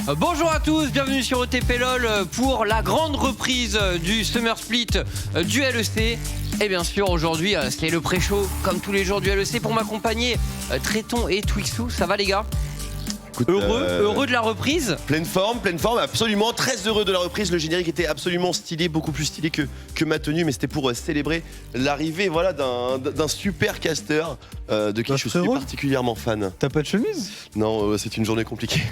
Bonjour à tous, bienvenue sur OTP LOL pour la grande reprise du Summer Split du LEC. Et bien sûr aujourd'hui c'est le pré-show comme tous les jours du LEC pour m'accompagner Tréton et Twixou. Ça va les gars? Écoute, heureux de la reprise. Pleine forme, absolument. Très heureux de la reprise. Le générique était absolument stylé, beaucoup plus stylé que ma tenue, mais c'était pour célébrer l'arrivée d'un super caster de qui je suis particulièrement fan. T'as pas de chemise? Non, c'est une journée compliquée.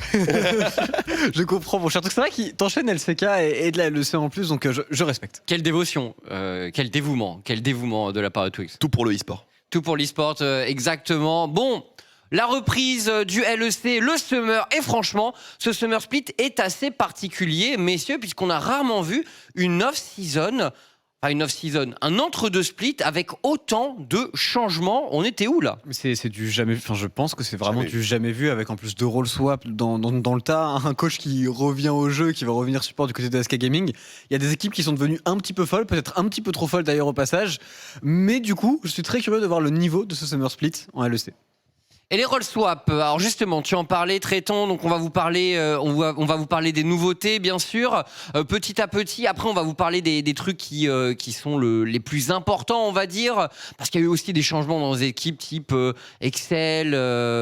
Je comprends, mon cher truc. C'est vrai qu'il t'enchaîne LCK et de la LEC en plus, donc je respecte. Quelle dévotion, quel dévouement de la part de Twix. Tout pour le e-sport. Tout pour l'e-sport, exactement. Bon. La reprise du LEC, le Summer, et franchement, ce Summer Split est assez particulier, messieurs, puisqu'on a rarement vu un entre-deux split avec autant de changements. On était où là? C'est du jamais vu, enfin je pense que c'est vraiment du jamais vu, avec en plus de role swap dans le tas, un coach qui revient au jeu, qui va revenir support du côté de SK Gaming. Il y a des équipes qui sont devenues un petit peu folles, peut-être un petit peu trop folles d'ailleurs au passage, mais du coup, je suis très curieux de voir le niveau de ce Summer Split en LEC. Et les roll swaps, alors justement, tu en parlais, Tréton, donc on va vous parler des nouveautés, bien sûr, petit à petit. Après, on va vous parler des trucs qui sont les plus importants, on va dire, parce qu'il y a eu aussi des changements dans les équipes type Excel.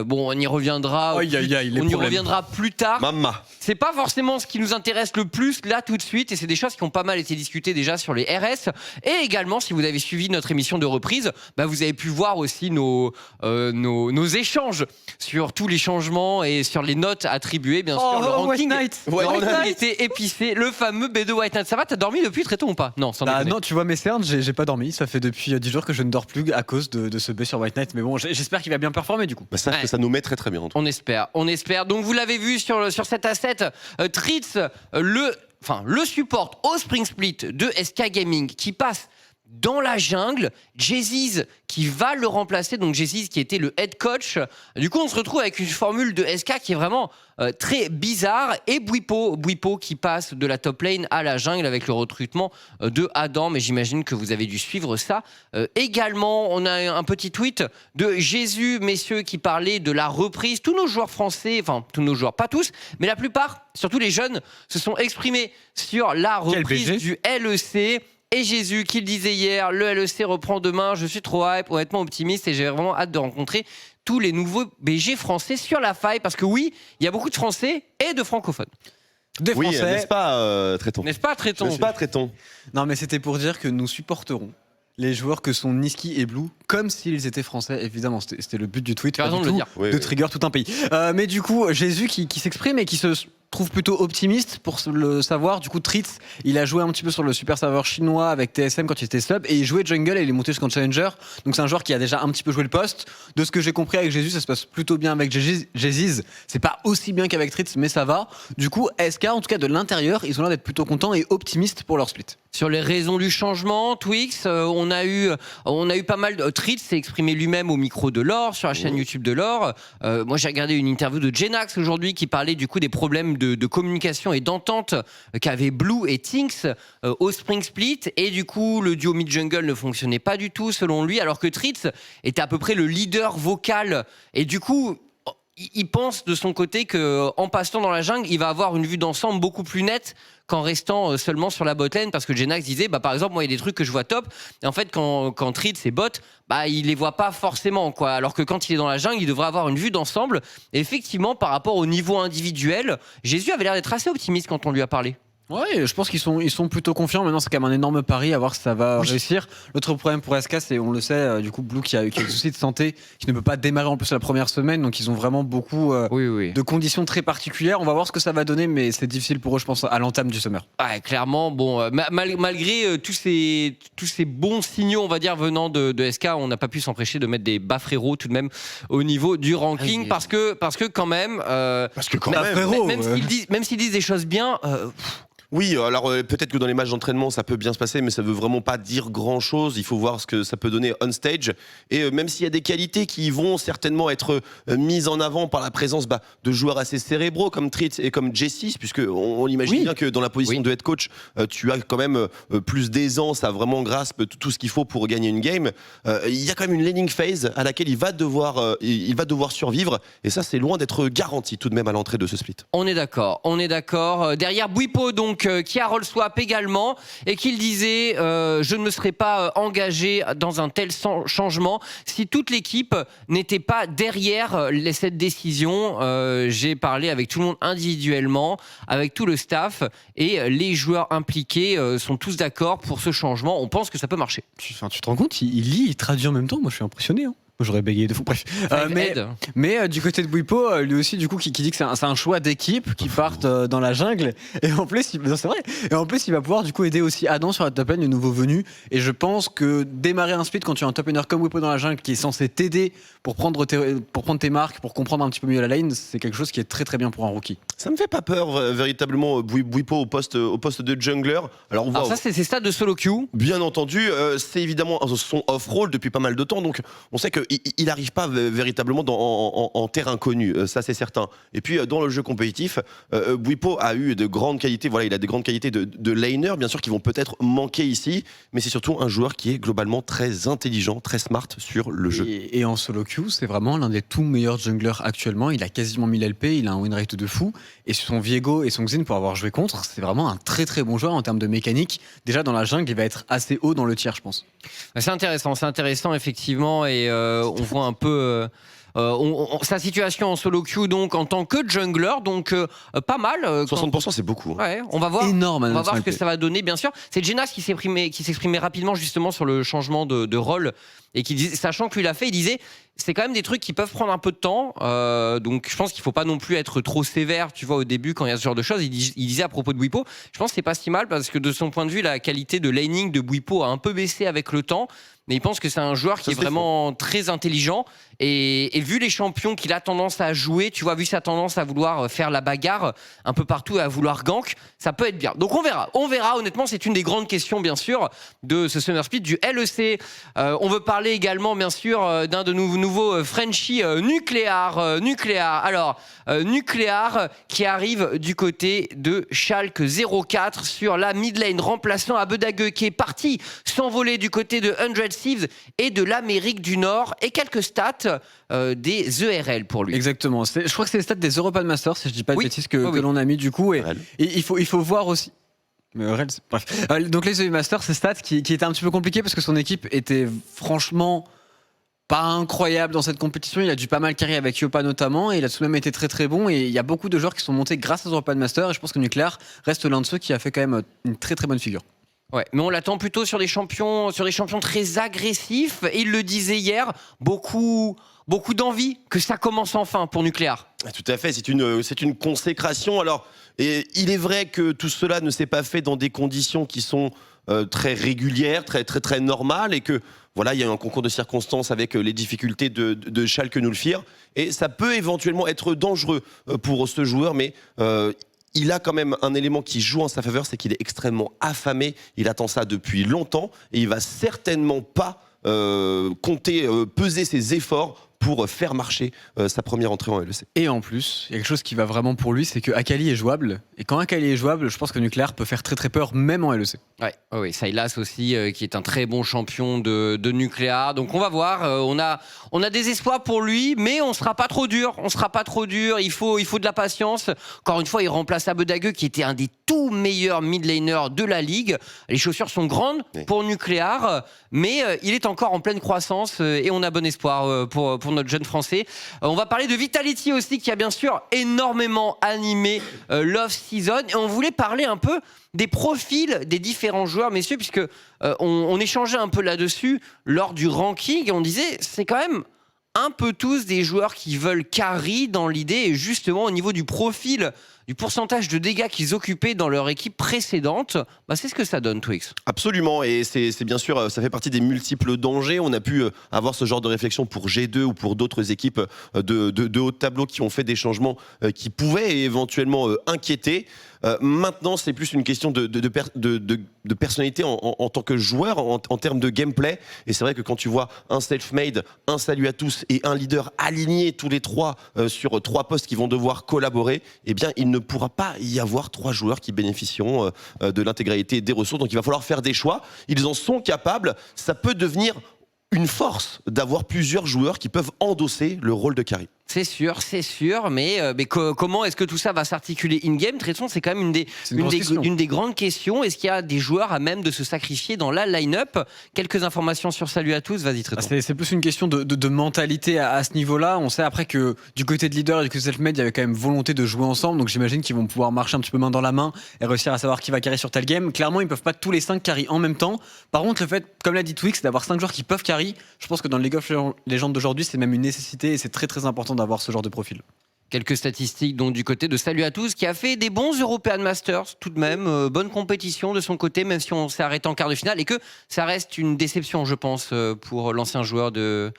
Bon, on y reviendra. On y reviendra plus tard. Mama. C'est pas forcément ce qui nous intéresse le plus là tout de suite, et c'est des choses qui ont pas mal été discutées déjà sur les RS. Et également, si vous avez suivi notre émission de reprise, vous avez pu voir aussi nos échanges sur tous les changements et sur les notes attribuées, bien sûr. Le ranking était épicé, le fameux B2 White Knight. Ça va, t'as dormi depuis Tréton ou pas? Non, sans déconner. Non, tu vois mes cernes, j'ai pas dormi. Ça fait depuis 10 jours que je ne dors plus à cause de ce B sur White Knight. Mais bon, j'espère qu'il va bien performer du coup. Sache que ça nous met très très bien. On espère. Donc vous l'avez vu sur cet asset, Tritz, le support au Spring Split de SK Gaming qui passe dans la jungle, Jayziz qui va le remplacer, donc Jayziz qui était le head coach. Du coup, on se retrouve avec une formule de SK qui est vraiment très bizarre. Et Bwipo qui passe de la top lane à la jungle avec le recrutement de Adam. Mais j'imagine que vous avez dû suivre ça. Également, on a un petit tweet de Jésus, messieurs, qui parlait de la reprise. Tous nos joueurs français, enfin tous nos joueurs, pas tous, mais la plupart, surtout les jeunes, se sont exprimés sur la reprise du LEC. Et Jésus qui le disait hier, le LEC reprend demain, je suis trop hype, honnêtement optimiste et j'ai vraiment hâte de rencontrer tous les nouveaux BG français sur la faille parce que oui, il y a beaucoup de Français et de francophones. Des Français. N'est-ce pas Tréton? N'est-ce pas Tréton? Non mais c'était pour dire que nous supporterons les joueurs que sont Niski et Blue comme s'ils étaient français, évidemment. C'était le but du tweet, pas du tout de trigger tout un pays. Mais du coup, Jésus qui s'exprime et qui se trouve plutôt optimiste pour le savoir. Du coup, Tritz, il a joué un petit peu sur le super serveur chinois avec TSM quand il était sub et il jouait jungle et il est monté jusqu'en challenger. Donc c'est un joueur qui a déjà un petit peu joué le poste. De ce que j'ai compris avec Jésus, ça se passe plutôt bien avec Jayziz. C'est pas aussi bien qu'avec Tritz, mais ça va. Du coup, SK, en tout cas de l'intérieur, ils ont l'air d'être plutôt contents et optimistes pour leur split. Sur les raisons du changement, Twix, on a eu pas mal de... Tritz s'est exprimé lui-même au micro de Lore, sur la chaîne YouTube de Lore. Moi, j'ai regardé une interview de Jenax aujourd'hui qui parlait du coup des problèmes de communication et d'entente qu'avaient Blue et Tinks au Spring Split. Et du coup, le duo mid-jungle ne fonctionnait pas du tout, selon lui, alors que Tritz était à peu près le leader vocal. Et du coup... il pense de son côté qu'en passant dans la jungle, il va avoir une vue d'ensemble beaucoup plus nette qu'en restant seulement sur la botlane, parce que Jenax disait, par exemple, moi il y a des trucs que je vois top, et en fait quand Tritz et bot, il les voit pas forcément, quoi. Alors que quand il est dans la jungle, il devrait avoir une vue d'ensemble. Et effectivement, par rapport au niveau individuel, Jésus avait l'air d'être assez optimiste quand on lui a parlé. Ouais, je pense qu'ils sont plutôt confiants. Maintenant, c'est quand même un énorme pari à voir si ça va réussir. L'autre problème pour SK, c'est, on le sait, du coup, Blue qui a des soucis de santé, qui ne peut pas démarrer en plus la première semaine. Donc, ils ont vraiment beaucoup de conditions très particulières. On va voir ce que ça va donner, mais c'est difficile pour eux, je pense, à l'entame du summer. Ouais, clairement. Bon, malgré tous ces bons signaux, on va dire, venant de SK, on n'a pas pu s'empêcher de mettre des bas frérots tout de même au niveau du ranking, parce que quand même. Parce que quand même. Même s'ils disent des choses bien. Oui, alors peut-être que dans les matchs d'entraînement ça peut bien se passer, mais ça veut vraiment pas dire grand-chose. Il faut voir ce que ça peut donner on stage. Et même s'il y a des qualités qui vont certainement être mises en avant par la présence de joueurs assez cérébraux comme Tritz et comme Jessis, puisque on imagine bien que dans la position de head coach, tu as quand même plus d'aisance à vraiment grasp tout ce qu'il faut pour gagner une game. Il y a quand même une laning phase à laquelle il va devoir survivre, et ça c'est loin d'être garanti tout de même à l'entrée de ce split. On est d'accord. Derrière Bwipo, donc, qui a roll swap également, et qu'il disait je ne me serais pas engagé dans un tel changement si toute l'équipe n'était pas derrière cette décision. J'ai parlé avec tout le monde individuellement, avec tout le staff, et les joueurs impliqués sont tous d'accord pour ce changement. On pense que ça peut marcher. Tu te rends compte, il lit, il traduit en même temps. Moi, je suis impressionné. J'aurais bégayé de fou. Bref. Mais du côté de Bwipo, lui aussi, du coup, qui dit que c'est un choix d'équipe qui partent dans la jungle. Et en plus, c'est vrai. Et en plus, il va pouvoir du coup aider aussi Adam sur la top lane, le nouveau venu. Et je pense que démarrer un split quand tu as un top laner comme Bwipo dans la jungle qui est censé t'aider pour prendre tes marques, pour comprendre un petit peu mieux la lane, c'est quelque chose qui est très très bien pour un rookie. Ça me fait pas peur véritablement Bwipo au poste de jungler. Alors ça, c'est ses stats de solo queue. Bien entendu, c'est évidemment son off-roll depuis pas mal de temps, donc on sait qu'il n'arrive pas véritablement en terre inconnue, ça c'est certain. Et puis dans le jeu compétitif, Bwipo a eu de grandes qualités, voilà, il a de grandes qualités de laner, bien sûr, qui vont peut-être manquer ici, mais c'est surtout un joueur qui est globalement très intelligent, très smart sur le jeu. Et en solo queue, c'est vraiment l'un des tout meilleurs junglers actuellement. Il a quasiment 1000 LP, il a un win rate de fou, et son Viego et son Xin pour avoir joué contre, c'est vraiment un très très bon joueur en termes de mécanique. Déjà dans la jungle, il va être assez haut dans le tiers, je pense. C'est intéressant effectivement, et on voit un peu sa situation en solo queue donc en tant que jungler, donc pas mal. 60% c'est beaucoup. Ouais, on va voir. Énorme. On va voir ce que ça va donner, bien sûr. C'est Jenas qui s'exprimait rapidement justement sur le changement de rôle, et qui disait, sachant qu'il a fait, il disait c'est quand même des trucs qui peuvent prendre un peu de temps, donc je pense qu'il faut pas non plus être trop sévère, tu vois, au début quand il y a ce genre de choses. Il disait à propos de Bwipo, je pense que c'est pas si mal, parce que de son point de vue la qualité de laning de Bwipo a un peu baissé avec le temps, mais il pense que c'est un joueur qui est vraiment très intelligent, et vu les champions qu'il a tendance à jouer, tu vois, vu sa tendance à vouloir faire la bagarre un peu partout et à vouloir gank, ça peut être bien. Donc on verra, honnêtement c'est une des grandes questions bien sûr de ce Summer Split du LEC. On veut parler également bien sûr d'un de nos nouveaux Frenchies, Nucléar. Alors Nucléar qui arrive du côté de Schalke 04 sur la mid lane, remplaçant Abedague qui est parti s'envoler du côté de 100 Thieves et de l'Amérique du Nord, et quelques stats des ERL pour lui. Exactement, je crois que c'est les stats des European Masters, si je dis pas de bêtises, que l'on a mis du coup, et il faut voir aussi. Bref. Donc les EU Masters, c'est stats qui étaient un petit peu compliqués parce que son équipe était franchement pas incroyable dans cette compétition. Il a dû pas mal carry avec Yopa notamment, et il a tout de même été très très bon, et il y a beaucoup de joueurs qui sont montés grâce aux European Masters, et je pense que Nucléar reste l'un de ceux qui a fait quand même une très très bonne figure. Ouais, mais on l'attend plutôt sur des champions très agressifs, et il le disait hier, beaucoup d'envie que ça commence enfin pour Nucléar. Tout à fait, c'est une consécration. Alors, il est vrai que tout cela ne s'est pas fait dans des conditions qui sont très régulières, très très très normales, et que voilà, il y a eu un concours de circonstances avec les difficultés de Schalke 04, et ça peut éventuellement être dangereux pour ce joueur, mais il a quand même un élément qui joue en sa faveur, c'est qu'il est extrêmement affamé. Il attend ça depuis longtemps, et il va certainement pas compter peser ses efforts pour faire marcher sa première entrée en LEC. Et en plus, il y a quelque chose qui va vraiment pour lui, c'est que Akali est jouable. Et quand Akali est jouable, je pense que Nucléar peut faire très très peur, même en LEC. Oui, Sylas aussi, qui est un très bon champion de Nucléar. Donc on va voir, on a des espoirs pour lui, mais on sera pas trop dur. Il faut de la patience. Encore une fois, il remplace Abedague, qui était un des tout meilleurs mid laners de la ligue. Les chaussures sont grandes pour Nucléar, mais il est encore en pleine croissance, et on a bon espoir pour notre jeune français. On va parler de Vitality aussi, qui a bien sûr énormément animé l'off-season, et on voulait parler un peu des profils des différents joueurs, messieurs, puisque on échangeait un peu là-dessus lors du ranking, et on disait c'est quand même un peu tous des joueurs qui veulent carry dans l'idée, et justement au niveau du profil du pourcentage de dégâts qu'ils occupaient dans leur équipe précédente. C'est ce que ça donne, Twix. Absolument, et c'est bien sûr, ça fait partie des multiples dangers. On a pu avoir ce genre de réflexion pour G2 ou pour d'autres équipes de haut de tableau qui ont fait des changements qui pouvaient éventuellement inquiéter. Maintenant, c'est plus une question de personnalité en tant que joueur, en termes de gameplay. Et c'est vrai que quand tu vois un self-made, un salut à tous et un leader alignés tous les trois sur 3 postes qui vont devoir collaborer, eh bien, il ne pourra pas y avoir 3 joueurs qui bénéficieront de l'intégralité des ressources. Donc, il va falloir faire des choix. Ils en sont capables. Ça peut devenir une force d'avoir plusieurs joueurs qui peuvent endosser le rôle de carry. C'est sûr, mais comment est-ce que tout ça va s'articuler in-game? Tristan, c'est quand même une des grandes questions. Est-ce qu'il y a des joueurs à même de se sacrifier dans la line-up? Quelques informations sur salut à tous, vas-y Tristan. C'est plus une question de mentalité à ce niveau-là. On sait après que du côté de leader et du côté de self-made, il y avait quand même volonté de jouer ensemble, donc j'imagine qu'ils vont pouvoir marcher un petit peu main dans la main et réussir à savoir qui va carry sur tel game. Clairement, ils peuvent pas tous les 5 carry en même temps. Par contre, le fait, comme l'a dit Twix, d'avoir 5 joueurs qui peuvent carry, je pense que dans le League of Legends d'aujourd'hui, c'est même une nécessité et c'est très très important d'avoir ce genre de profil. Quelques statistiques donc du côté de Salut à tous qui a fait des bons European Masters tout de même, bonne compétition de son côté même si on s'est arrêté en quart de finale et que ça reste une déception je pense pour l'ancien joueur des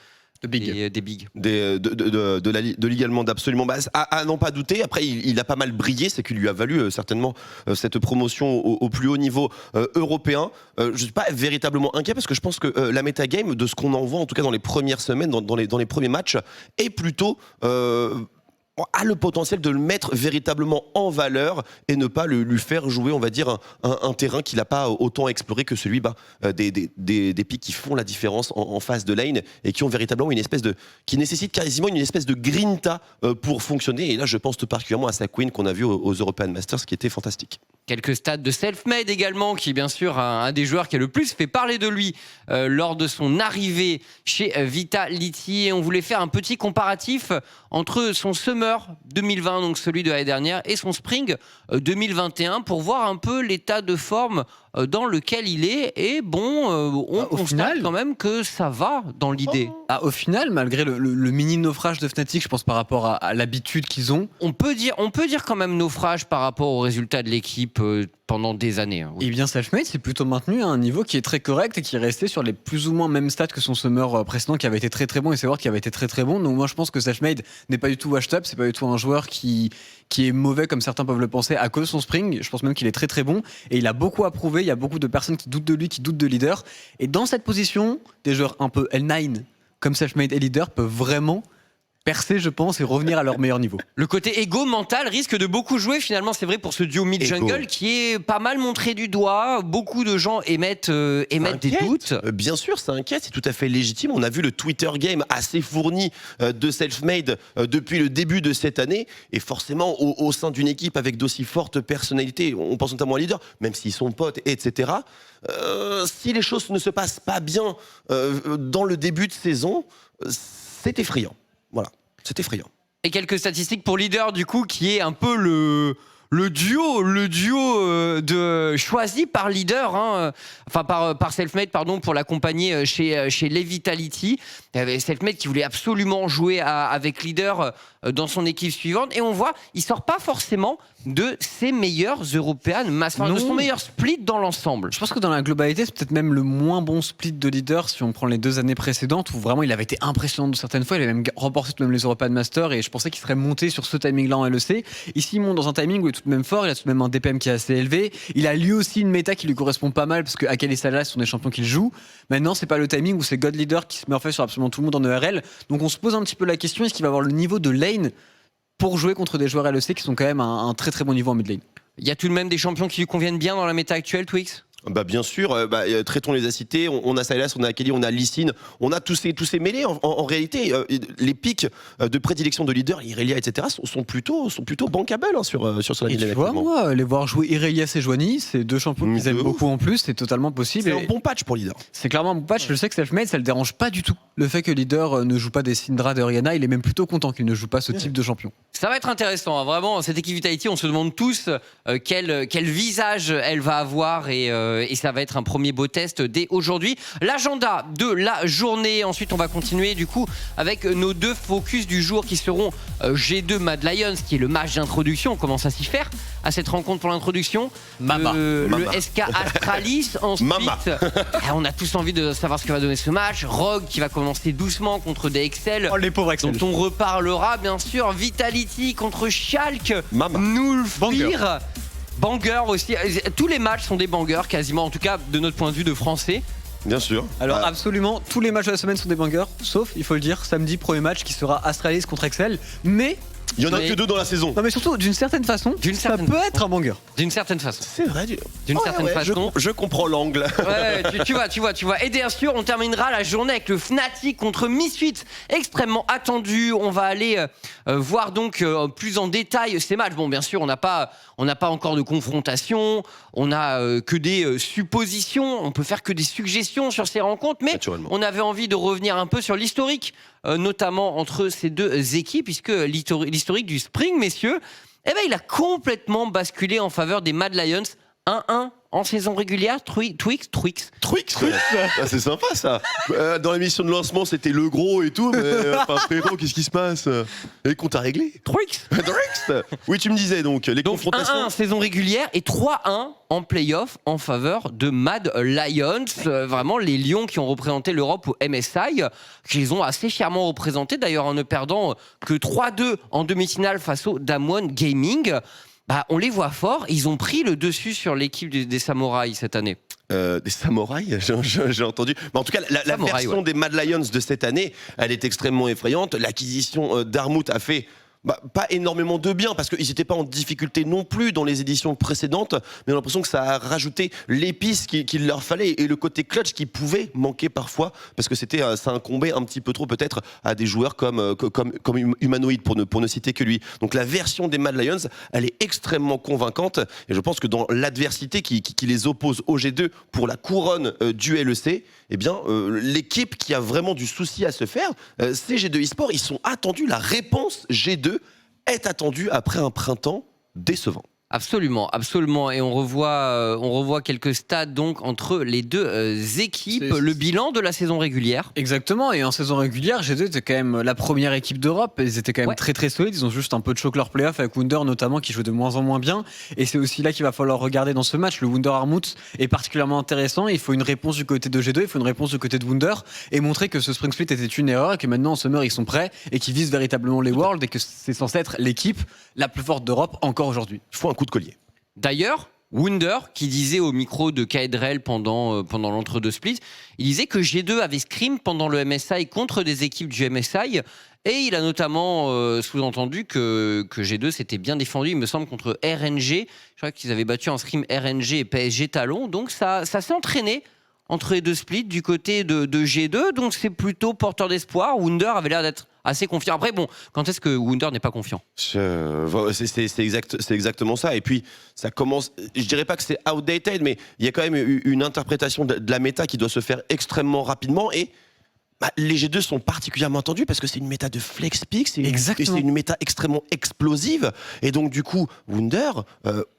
Big. De Ligue allemande, absolument. À n'en pas douter, après il a pas mal brillé, c'est qu'il lui a valu certainement cette promotion au plus haut niveau européen. Je ne suis pas véritablement inquiet parce que je pense que la metagame, de ce qu'on en voit en tout cas dans les premières semaines, dans les premiers matchs, est plutôt... a le potentiel de le mettre véritablement en valeur et ne pas lui faire jouer, on va dire, un terrain qu'il n'a pas autant exploré que celui des pics qui font la différence en phase de lane et qui ont véritablement qui nécessitent quasiment une espèce de grinta pour fonctionner. Et là, je pense tout particulièrement à sa Queen qu'on a vu aux European Masters, qui était fantastique. Quelques stats de Selfmade également, qui est bien sûr un des joueurs qui a le plus fait parler de lui lors de son arrivée chez Vitality. Et on voulait faire un petit comparatif entre son Summer 2020, donc celui de l'année dernière, et son Spring 2021 pour voir un peu l'état de forme dans lequel il est. Et on constate quand même que ça va dans l'idée. Au final, malgré le mini naufrage de Fnatic, je pense par rapport à l'habitude qu'ils ont, on peut dire quand même naufrage par rapport aux résultats de l'équipe pendant des années. Oui. Et bien Selfmade s'est plutôt maintenu à un niveau qui est très correct et qui est resté sur les plus ou moins mêmes stats que son Summer précédent qui avait été très très bon, et c'est vrai qu'il avait été très très bon. Donc moi je pense que Selfmade n'est pas du tout washed up, c'est pas du tout un joueur qui est mauvais comme certains peuvent le penser à cause de son Spring. Je pense même qu'il est très très bon et il a beaucoup à prouver. Il y a beaucoup de personnes qui doutent de lui, qui doutent de leader, et dans cette position des joueurs un peu L9 comme Selfmade et leader peuvent vraiment percer, je pense, et revenir à leur meilleur niveau. Le côté égo mental risque de beaucoup jouer, finalement, c'est vrai, pour ce duo mid-jungle qui est pas mal montré du doigt. Beaucoup de gens émettent des doutes. Bien sûr, ça inquiète, c'est tout à fait légitime. On a vu le Twitter game assez fourni de Selfmade depuis le début de cette année. Et forcément, au sein d'une équipe avec d'aussi fortes personnalités, on pense notamment à leader, même s'ils sont potes, etc. Si les choses ne se passent pas bien dans le début de saison, c'est effrayant. Voilà, c'est effrayant. Et quelques statistiques pour leader, du coup, qui est un peu le duo choisi par leader, enfin par Selfmade, pardon, pour l'accompagner chez les Vitality. Il y avait Selfmade qui voulait absolument jouer avec leader dans son équipe suivante, et on voit, il sort pas forcément de ses meilleurs European Masters, de son meilleur split dans l'ensemble. Je pense que dans la globalité, c'est peut-être même le moins bon split de leader si on prend les 2 années précédentes où vraiment il avait été impressionnant de certaines fois. Il avait même remporté tout de même les European Masters et je pensais qu'il serait monté sur ce timing-là en LEC. Ici, il monte dans un timing où il est tout de même fort, il a tout de même un DPM qui est assez élevé. Il a lui aussi une méta qui lui correspond pas mal parce que Akali et Salah sont des champions qu'il joue. Maintenant, c'est pas le timing où c'est God Leader qui se met en fait sur absolument tout le monde en ERL. Donc on se pose un petit peu la question, est-ce qu'il va avoir le niveau de lane pour jouer contre des joueurs LEC qui sont quand même à un très très bon niveau en mid lane? Il y a tout de même des champions qui lui conviennent bien dans la méta actuelle, Twix? Bien sûr, Traitons les a cités, on a Sylas, on a Akali, on a Lee Sin, on a tous ces mêlés. En réalité, les pics de prédilection de leader, Irelia, etc., sont plutôt bankables sur la ligne. Tu vois, moi, les voir jouer Irelia et Joanie, c'est 2 champions qu'ils aiment beaucoup en plus, c'est totalement possible. C'est un bon patch pour leader. C'est clairement un bon patch. Je sais que Selfmade, ça le dérange pas du tout. Le fait que leader ne joue pas des Syndra de Rihanna, il est même plutôt content qu'il ne joue pas ce type de champion. Ça va être intéressant, vraiment. Cette équipe Vitality, on se demande tous quel visage elle va avoir et et ça va être un premier beau test dès aujourd'hui. L'agenda de la journée. Ensuite, on va continuer du coup avec nos 2 focus du jour qui seront G2 Mad Lions, qui est le match d'introduction. On commence à s'y faire à cette rencontre pour l'introduction. Le SK Astralis. Ensuite, on a tous envie de savoir ce que va donner ce match. Rogue qui va commencer doucement contre des Excel, les pauvres Excel, dont on reparlera bien sûr. Vitality contre Schalke. Nulfir. Banger aussi. Tous les matchs sont des bangers quasiment, en tout cas de notre point de vue de français. Bien sûr. Alors absolument, tous les matchs de la semaine sont des bangers, sauf, il faut le dire, samedi, premier match qui sera Astralis contre Excel. Mais il y en a que 2 dans la saison. Non mais surtout, d'une certaine façon, ça peut être un banger. D'une certaine façon. C'est vrai. D'une certaine façon. Je comprends l'angle. Ouais, tu vois. Et bien sûr, on terminera la journée avec le Fnatic contre Misfits, extrêmement attendu. On va aller voir donc plus en détail ces matchs. Bon, bien sûr, on n'a pas encore de confrontation. On n'a que des suppositions. On peut faire que des suggestions sur ces rencontres. Mais on avait envie de revenir un peu sur l'historique, notamment entre ces 2 équipes, puisque l'historique du Spring, messieurs, il a complètement basculé en faveur des Mad Lions. 1-1 en saison régulière. Twix. C'est sympa ça. Dans l'émission de lancement, c'était le gros et tout, mais frérot, qu'est-ce qui se passe? Les comptes à régler. Twix. Oui, tu me disais donc les confrontations. 1-1 en saison régulière et 3-1 en play-off en faveur de Mad Lions. Vraiment les Lions qui ont représenté l'Europe au MSI, qu'ils ont assez fièrement représenté d'ailleurs en ne perdant que 3-2 en demi-finale face au Damwon Gaming. On les voit forts, ils ont pris le dessus sur l'équipe des Samouraïs cette année. Des samouraïs, j'ai entendu. Mais en tout cas, la version des Mad Lions de cette année, elle est extrêmement effrayante. L'acquisition d'Armut a fait pas énormément de bien, parce qu'ils n'étaient pas en difficulté non plus dans les éditions précédentes, mais on a l'impression que ça a rajouté l'épice qu'il leur fallait et le côté clutch qui pouvait manquer parfois, parce que ça incombait un petit peu trop peut-être à des joueurs comme Humanoid, pour ne citer que lui. Donc la version des Mad Lions, elle est extrêmement convaincante, et je pense que dans l'adversité qui les oppose au G2 pour la couronne du LEC, l'équipe qui a vraiment du souci à se faire, c'est G2 eSports. Ils sont attendus, la réponse G2 est attendue après un printemps décevant. Absolument. Et on revoit quelques stats donc entre les 2 équipes. Le bilan de la saison régulière. Exactement. Et en saison régulière, G2 était quand même la première équipe d'Europe. Ils étaient quand même très très solides. Ils ont juste un peu de choc leur playoff avec Wunder notamment qui joue de moins en moins bien. Et c'est aussi là qu'il va falloir regarder dans ce match. Le Wunder Armut est particulièrement intéressant. Il faut une réponse du côté de G2, il faut une réponse du côté de Wunder et montrer que ce Spring Split était une erreur et que maintenant en Summer ils sont prêts et qu'ils visent véritablement les Worlds et que c'est censé être l'équipe la plus forte d'Europe encore aujourd'hui. Il faut un coup de collier. D'ailleurs, Wunder, qui disait au micro de Kaedrel pendant l'entre-deux split, il disait que G2 avait scrim pendant le MSI contre des équipes du MSI, et il a notamment sous-entendu que G2 s'était bien défendu, il me semble, contre RNG. Je crois qu'ils avaient battu en scrim RNG et PSG Talon, donc ça s'est entraîné entre les 2 splits du côté de G2, donc c'est plutôt porteur d'espoir. Wunder avait l'air d'être assez confiant. Après, quand est-ce que Wunder n'est pas confiant ? C'est exactement ça. Et puis, ça commence... Je dirais pas que c'est outdated, mais il y a quand même une interprétation de la méta qui doit se faire extrêmement rapidement. Et les G2 sont particulièrement attendus parce que c'est une méta de flex pick, c'est une méta extrêmement explosive. Et donc, du coup, Wunder,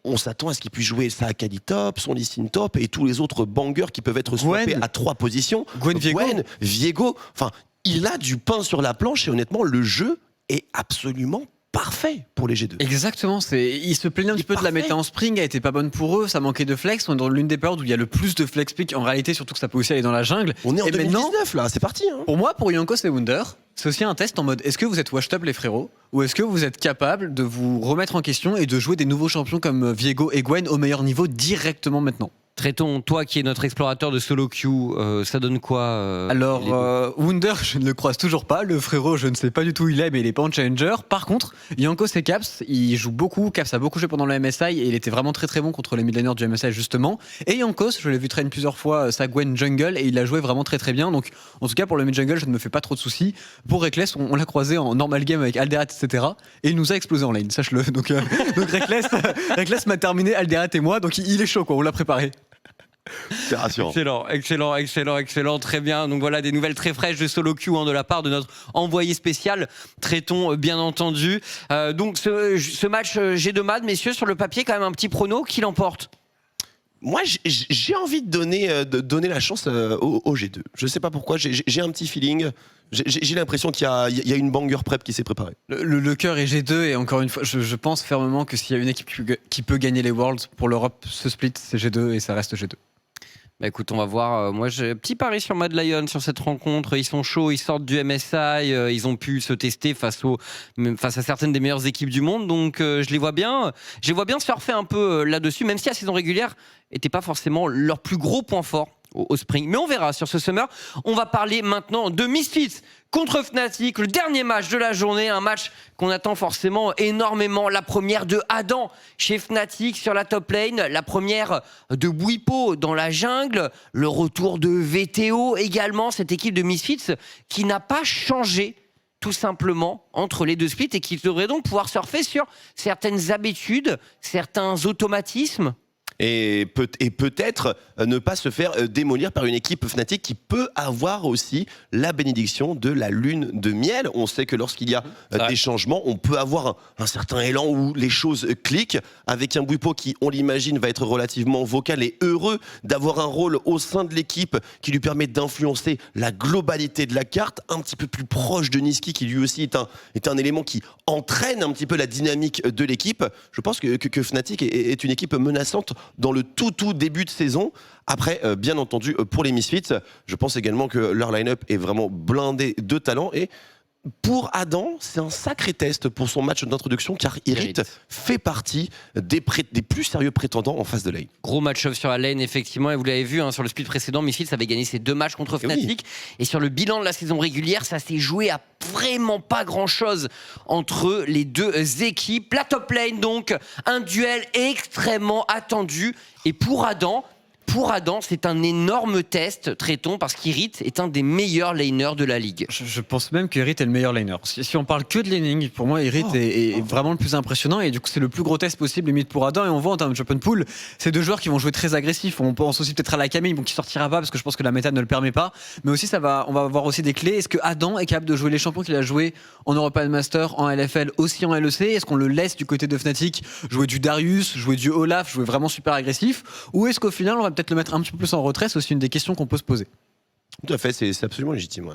on s'attend à ce qu'il puisse jouer sa Akali top, son Lee Sin top et tous les autres bangers qui peuvent être swappés à 3 positions. Gwen, Viego. Enfin, il a du pain sur la planche et honnêtement, le jeu est absolument parfait pour les G2. Exactement, ils se plaignaient un petit peu de la méta en spring, elle était pas bonne pour eux, ça manquait de flex. On est dans l'une des périodes où il y a le plus de flex pick en réalité, surtout que ça peut aussi aller dans la jungle. On est en 2019 là, c'est parti. Pour moi, pour Jankos et Wunder, c'est aussi un test en mode est-ce que vous êtes washed up les frérots, ou est-ce que vous êtes capable de vous remettre en question et de jouer des nouveaux champions comme Viego et Gwen au meilleur niveau directement maintenant. Traitons, toi qui es notre explorateur de solo queue, ça donne quoi Alors, Wunder, je ne le croise toujours pas. Le frérot, je ne sais pas du tout où il est, mais il est pas en challenger. Par contre, Jankos et Caps, il joue beaucoup. Caps a beaucoup joué pendant le MSI et il était vraiment très très bon contre les midlaners du MSI justement. Et Jankos, je l'ai vu traîner plusieurs fois sa Gwen jungle et il a joué vraiment très très bien. Donc, en tout cas, pour le mid jungle, je ne me fais pas trop de soucis. Pour Reckless, on l'a croisé en normal game avec Alderat, etc. Et il nous a explosé en lane, sache-le. Donc Reckless m'a terminé Alderat et moi, donc il est chaud quoi, on l'a préparé. C'est rassurant. Excellent, très bien. Donc voilà des nouvelles très fraîches de solo queue de la part de notre envoyé spécial. Traitons bien entendu. Donc ce match G2 Mad, messieurs, sur le papier quand même un petit prono, qui l'emporte ? Moi, j'ai envie de donner la chance au G2. Je sais pas pourquoi, j'ai un petit feeling. J'ai l'impression qu'il y a une banger prep qui s'est préparée. Le cœur est G2 et encore une fois, je pense fermement que s'il y a une équipe qui peut gagner les Worlds pour l'Europe, ce split, c'est G2 et ça reste G2. Bah écoute, on va voir. Moi, j'ai un petit pari sur Mad Lion sur cette rencontre. Ils sont chauds, ils sortent du MSI, ils ont pu se tester face à certaines des meilleures équipes du monde. Donc, je les vois bien surfer un peu là-dessus, même si la saison régulière n'était pas forcément leur plus gros point fort au Spring. Mais on verra sur ce Summer. On va parler maintenant de Misfits contre Fnatic, le dernier match de la journée, un match qu'on attend forcément énormément. La première de Adam chez Fnatic sur la top lane, la première de Bwipo dans la jungle, le retour de VTO également, cette équipe de Misfits qui n'a pas changé tout simplement entre les deux splits et qui devrait donc pouvoir surfer sur certaines habitudes, certains automatismes. Et peut-être ne pas se faire démolir par une équipe Fnatic qui peut avoir aussi la bénédiction de la lune de miel. On sait que lorsqu'il y a des changements, on peut avoir un certain élan où les choses cliquent. Avec un Bwipo qui, on l'imagine, va être relativement vocal et heureux d'avoir un rôle au sein de l'équipe qui lui permet d'influencer la globalité de la carte, un petit peu plus proche de Nisqy qui lui aussi est un élément qui entraîne un petit peu la dynamique de l'équipe. Je pense que Fnatic est une équipe menaçante dans le tout début de saison. Après, bien entendu, pour les Misfits, je pense également que leur line-up est vraiment blindé de talent. Et pour Adam, c'est un sacré test pour son match d'introduction, car Irit fait partie des plus sérieux prétendants en phase de lane. Gros match-up sur la lane, effectivement, et vous l'avez vu, sur le split précédent, Misfits avait gagné ses 2 matchs contre Fnatic. Et sur le bilan de la saison régulière, ça s'est joué à vraiment pas grand-chose entre les deux équipes. La top lane, donc, un duel extrêmement attendu. Et pour Adam, c'est un énorme test, traitons, parce qu'Irit est un des meilleurs laners de la ligue. Je pense même qu'Irit est le meilleur laner. Si on parle que de laning, pour moi, Irit est vraiment le plus impressionnant. Et du coup, c'est le plus gros test possible, limite pour Adam. Et on voit en termes de open pool, c'est 2 joueurs qui vont jouer très agressifs. On pense aussi peut-être à la Camille, bon, qui sortira pas parce que je pense que la méta ne le permet pas. Mais aussi, on va avoir aussi des clés. Est-ce que Adam est capable de jouer les champions qu'il a joué en European Master, en LFL, aussi en LEC? Est-ce qu'on le laisse du côté de Fnatic jouer du Darius, jouer du Olaf, jouer vraiment super agressif? Ou est-ce qu'au final, on va peut-être le mettre un petit peu plus en retrait? C'est aussi une des questions qu'on peut se poser. Tout à fait, c'est absolument légitime. Ouais.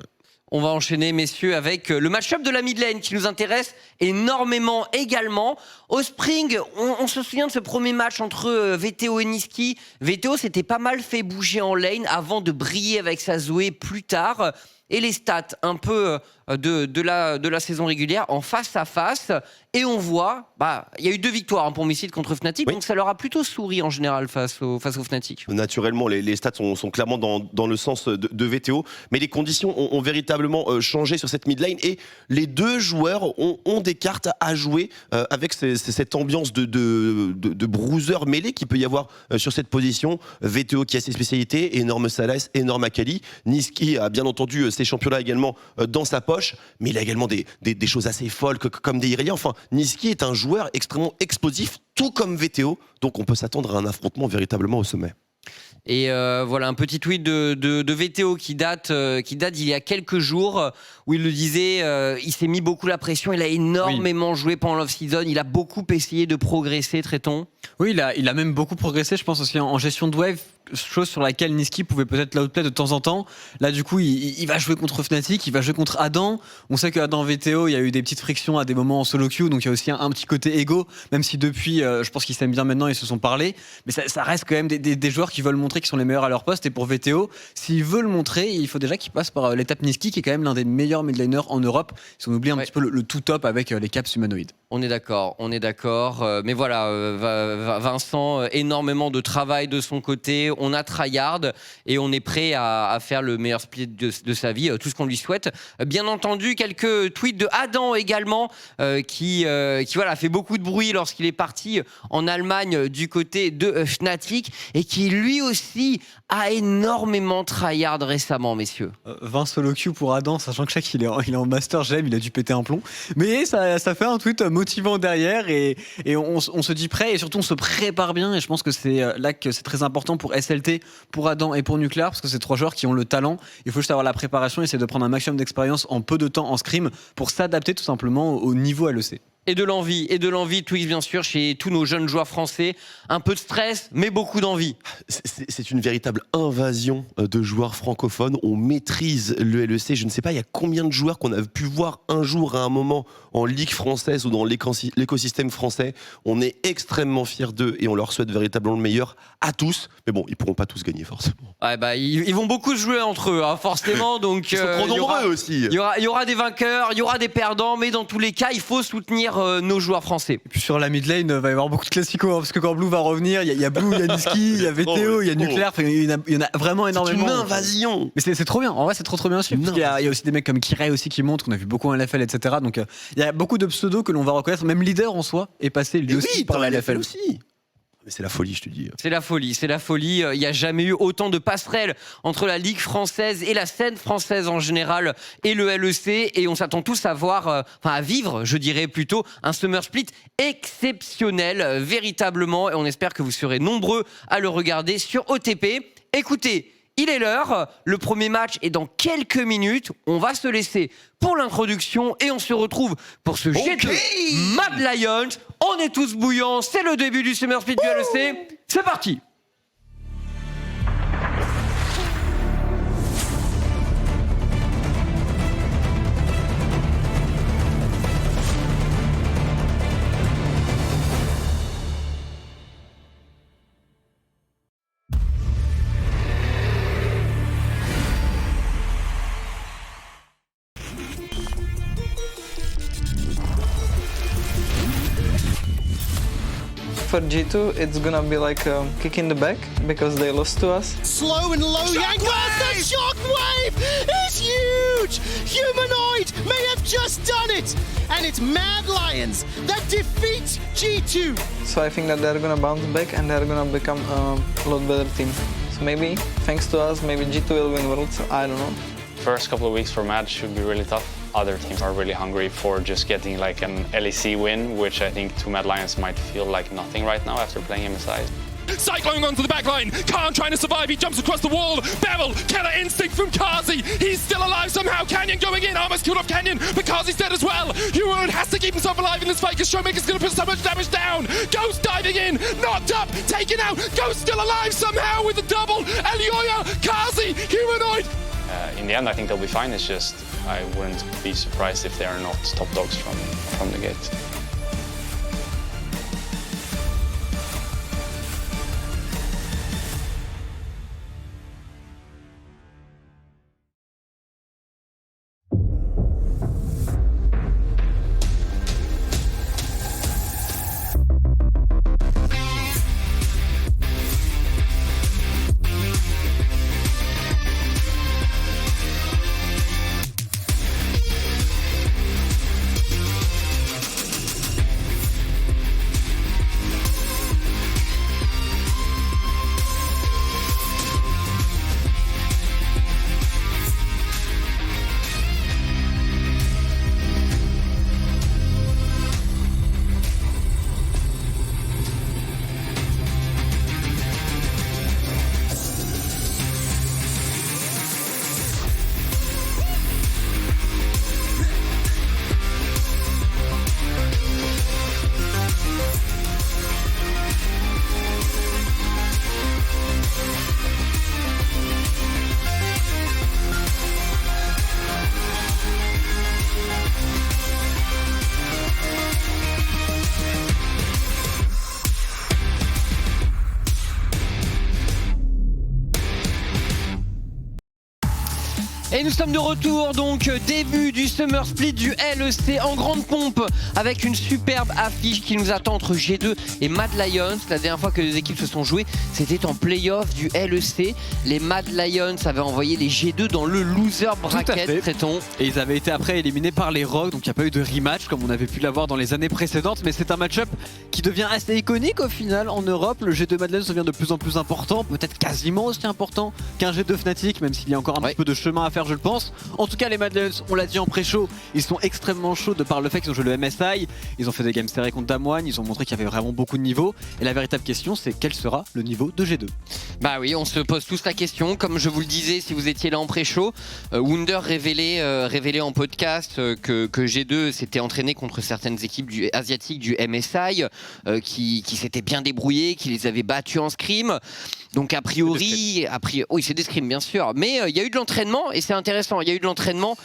On va enchaîner, messieurs, avec le match-up de la mid lane qui nous intéresse énormément également. Au Spring, on se souvient de ce premier match entre VTO et Nisqy. VTO s'était pas mal fait bouger en lane avant de briller avec sa Zoé plus tard. Et les stats un peu de la saison régulière en face à face. Et on voit, il y a eu 2 victoires pour Misfits contre Fnatic, donc ça leur a plutôt souri en général face au Fnatic. Naturellement, les stats sont clairement dans le sens de VTO, mais les conditions ont véritablement changé sur cette mid lane et les 2 joueurs ont des cartes à jouer avec cette ambiance de bruiser mêlé qu'il peut y avoir sur cette position. VTO qui a ses spécialités, énorme Salas, énorme Akali. Nisqy a bien entendu ces champions-là également dans sa poche, mais il a également des choses assez folles comme des Irelia. Enfin, Nisqy est un joueur extrêmement explosif, tout comme VTO, donc on peut s'attendre à un affrontement véritablement au sommet. Et voilà un petit tweet de VTO qui date d'il y a quelques jours où il le disait, il s'est mis beaucoup la pression, il a énormément joué pendant l'off-season, il a beaucoup essayé de progresser, traitons. Oui, il a même beaucoup progressé, je pense aussi en gestion de wave, chose sur laquelle Nisqy pouvait peut-être l'outplay de temps en temps. Là, du coup, il va jouer contre Fnatic, il va jouer contre Adam. On sait qu'Adam VTO, il y a eu des petites frictions à des moments en solo queue, donc il y a aussi un petit côté égo, même si depuis, je pense qu'ils s'aiment bien maintenant, ils se sont parlé. Mais ça reste quand même des joueurs qui veulent montrer qu'ils sont les meilleurs à leur poste. Et pour VTO, s'ils veulent le montrer, il faut déjà qu'ils passent par l'étape Nisqy, qui est quand même l'un des meilleurs midlaners en Europe. Ils ont oublié un petit peu le tout top avec les caps humanoïdes. On est d'accord. Mais voilà, Vincent, énormément de travail de son côté. On a tryhard et on est prêt à faire le meilleur split de sa vie, tout ce qu'on lui souhaite. Bien entendu, quelques tweets de Adam également, qui a fait beaucoup de bruit lorsqu'il est parti en Allemagne du côté de Fnatic et qui lui aussi a énormément tryhard récemment, messieurs. 20 solo queue pour Adam, sachant que chaque il est en master GM, il a dû péter un plomb. Mais ça fait un tweet motivant derrière et on se dit prêt et surtout on se prépare bien et je pense que c'est là que c'est très important pour SLT, pour Adam et pour Nuclear parce que c'est 3 joueurs qui ont le talent. Il faut juste avoir la préparation, essayer de prendre un maximum d'expérience en peu de temps en scrim pour s'adapter tout simplement au niveau LEC. Et de l'envie, Twix bien sûr, chez tous nos jeunes joueurs français. Un peu de stress, mais beaucoup d'envie. C'est une véritable invasion de joueurs francophones. On maîtrise le LEC. Je ne sais pas, il y a combien de joueurs qu'on a pu voir un jour à un moment en Ligue française ou dans l'écosystème français. On est extrêmement fiers d'eux et on leur souhaite véritablement le meilleur à tous. Mais bon, ils pourront pas tous gagner forcément. Ouais, bah, ils vont beaucoup jouer entre eux, hein, forcément. Donc, ils sont trop nombreux aussi. Il y aura des vainqueurs, il y aura des perdants, mais dans tous les cas, il faut soutenir nos joueurs français. Et puis sur la mid lane, va y avoir beaucoup de classicos, hein, parce que quand Blue va revenir, il y a Blue, il y a Niski, il y a VTO, il y a Nuclear, il y en a vraiment énormément. C'est une invasion. Mais c'est trop bien, en vrai c'est trop bien sûr. Il y a aussi des mecs comme Kirei aussi qui montrent, qu'on a vu beaucoup en LFL, etc. Donc il y a beaucoup de pseudos que l'on va reconnaître, même Leader en soi est passé lui aussi par la LFL aussi. Mais c'est la folie, je te dis. C'est la folie. Il n'y a jamais eu autant de passerelles entre la Ligue française et la scène française en général et le LEC. Et on s'attend tous à vivre, je dirais plutôt, un Summer Split exceptionnel, véritablement. Et on espère que vous serez nombreux à le regarder sur OTP. Écoutez, il est l'heure, le premier match est dans quelques minutes, on va se laisser pour l'introduction et on se retrouve pour ce G2 Mad Lions. On est tous bouillants, c'est le début du Summer Split du LEC, c'est parti. For G2, it's gonna be like a kick in the back because they lost to us. Slow and low yank. The shockwave is huge! Humanoid may have just done it! And it's Mad Lions that defeat G2. So I think that they're gonna bounce back and they're gonna become a lot better team. So maybe, thanks to us, maybe G2 will win Worlds, I don't know. First couple of weeks for Mad should be really tough. Other teams are really hungry for just getting like an LEC win, which I think to Mad Lions might feel like nothing right now after playing MSI. Cyclone onto the backline. Khan trying to survive. He jumps across the wall. Bevel, killer instinct from Kazi. He's still alive somehow. Canyon going in. Almost killed off Canyon, but Kazi's dead as well. Huon has to keep himself alive in this fight because Showmaker's going to put so much damage down. Ghost diving in. Knocked up. Taken out. Ghost still alive somehow with a double. Elioya, Kazi, Humanoid. In the end, I think they'll be fine. It's just I wouldn't be surprised if they are not top dogs from the gate. Et nous sommes de retour, donc début du Summer Split du LEC en grande pompe avec une superbe affiche qui nous attend entre G2 et Mad Lions. La dernière fois que les équipes se sont jouées, c'était en play-off du LEC. Les Mad Lions avaient envoyé les G2 dans le loser bracket, traitons. Et ils avaient été après éliminés par les Rogues, donc il n'y a pas eu de rematch comme on avait pu l'avoir dans les années précédentes. Mais c'est un match-up qui devient assez iconique au final en Europe. Le G2 Mad Lions devient de plus en plus important, peut-être quasiment aussi important qu'un G2 Fnatic, même s'il y a encore un petit peu de chemin à faire je le pense. En tout cas, les Mad Lions, on l'a dit en pré-show, ils sont extrêmement chauds de par le fait qu'ils ont joué le MSI. Ils ont fait des games serrés contre Damwon, ils ont montré qu'il y avait vraiment beaucoup de niveaux. Et la véritable question, c'est quel sera le niveau de G2 ? Bah oui, on se pose tous la question. Comme je vous le disais, si vous étiez là en pré-show, Wunder révélait en podcast que G2 s'était entraîné contre certaines équipes asiatiques du MSI, qui s'étaient bien débrouillées, qui les avaient battus en scrim. Donc a priori, oui, c'est des scrims bien sûr, mais il y a eu de l'entraînement et c'est intéressant. Il y a eu de l'entraînement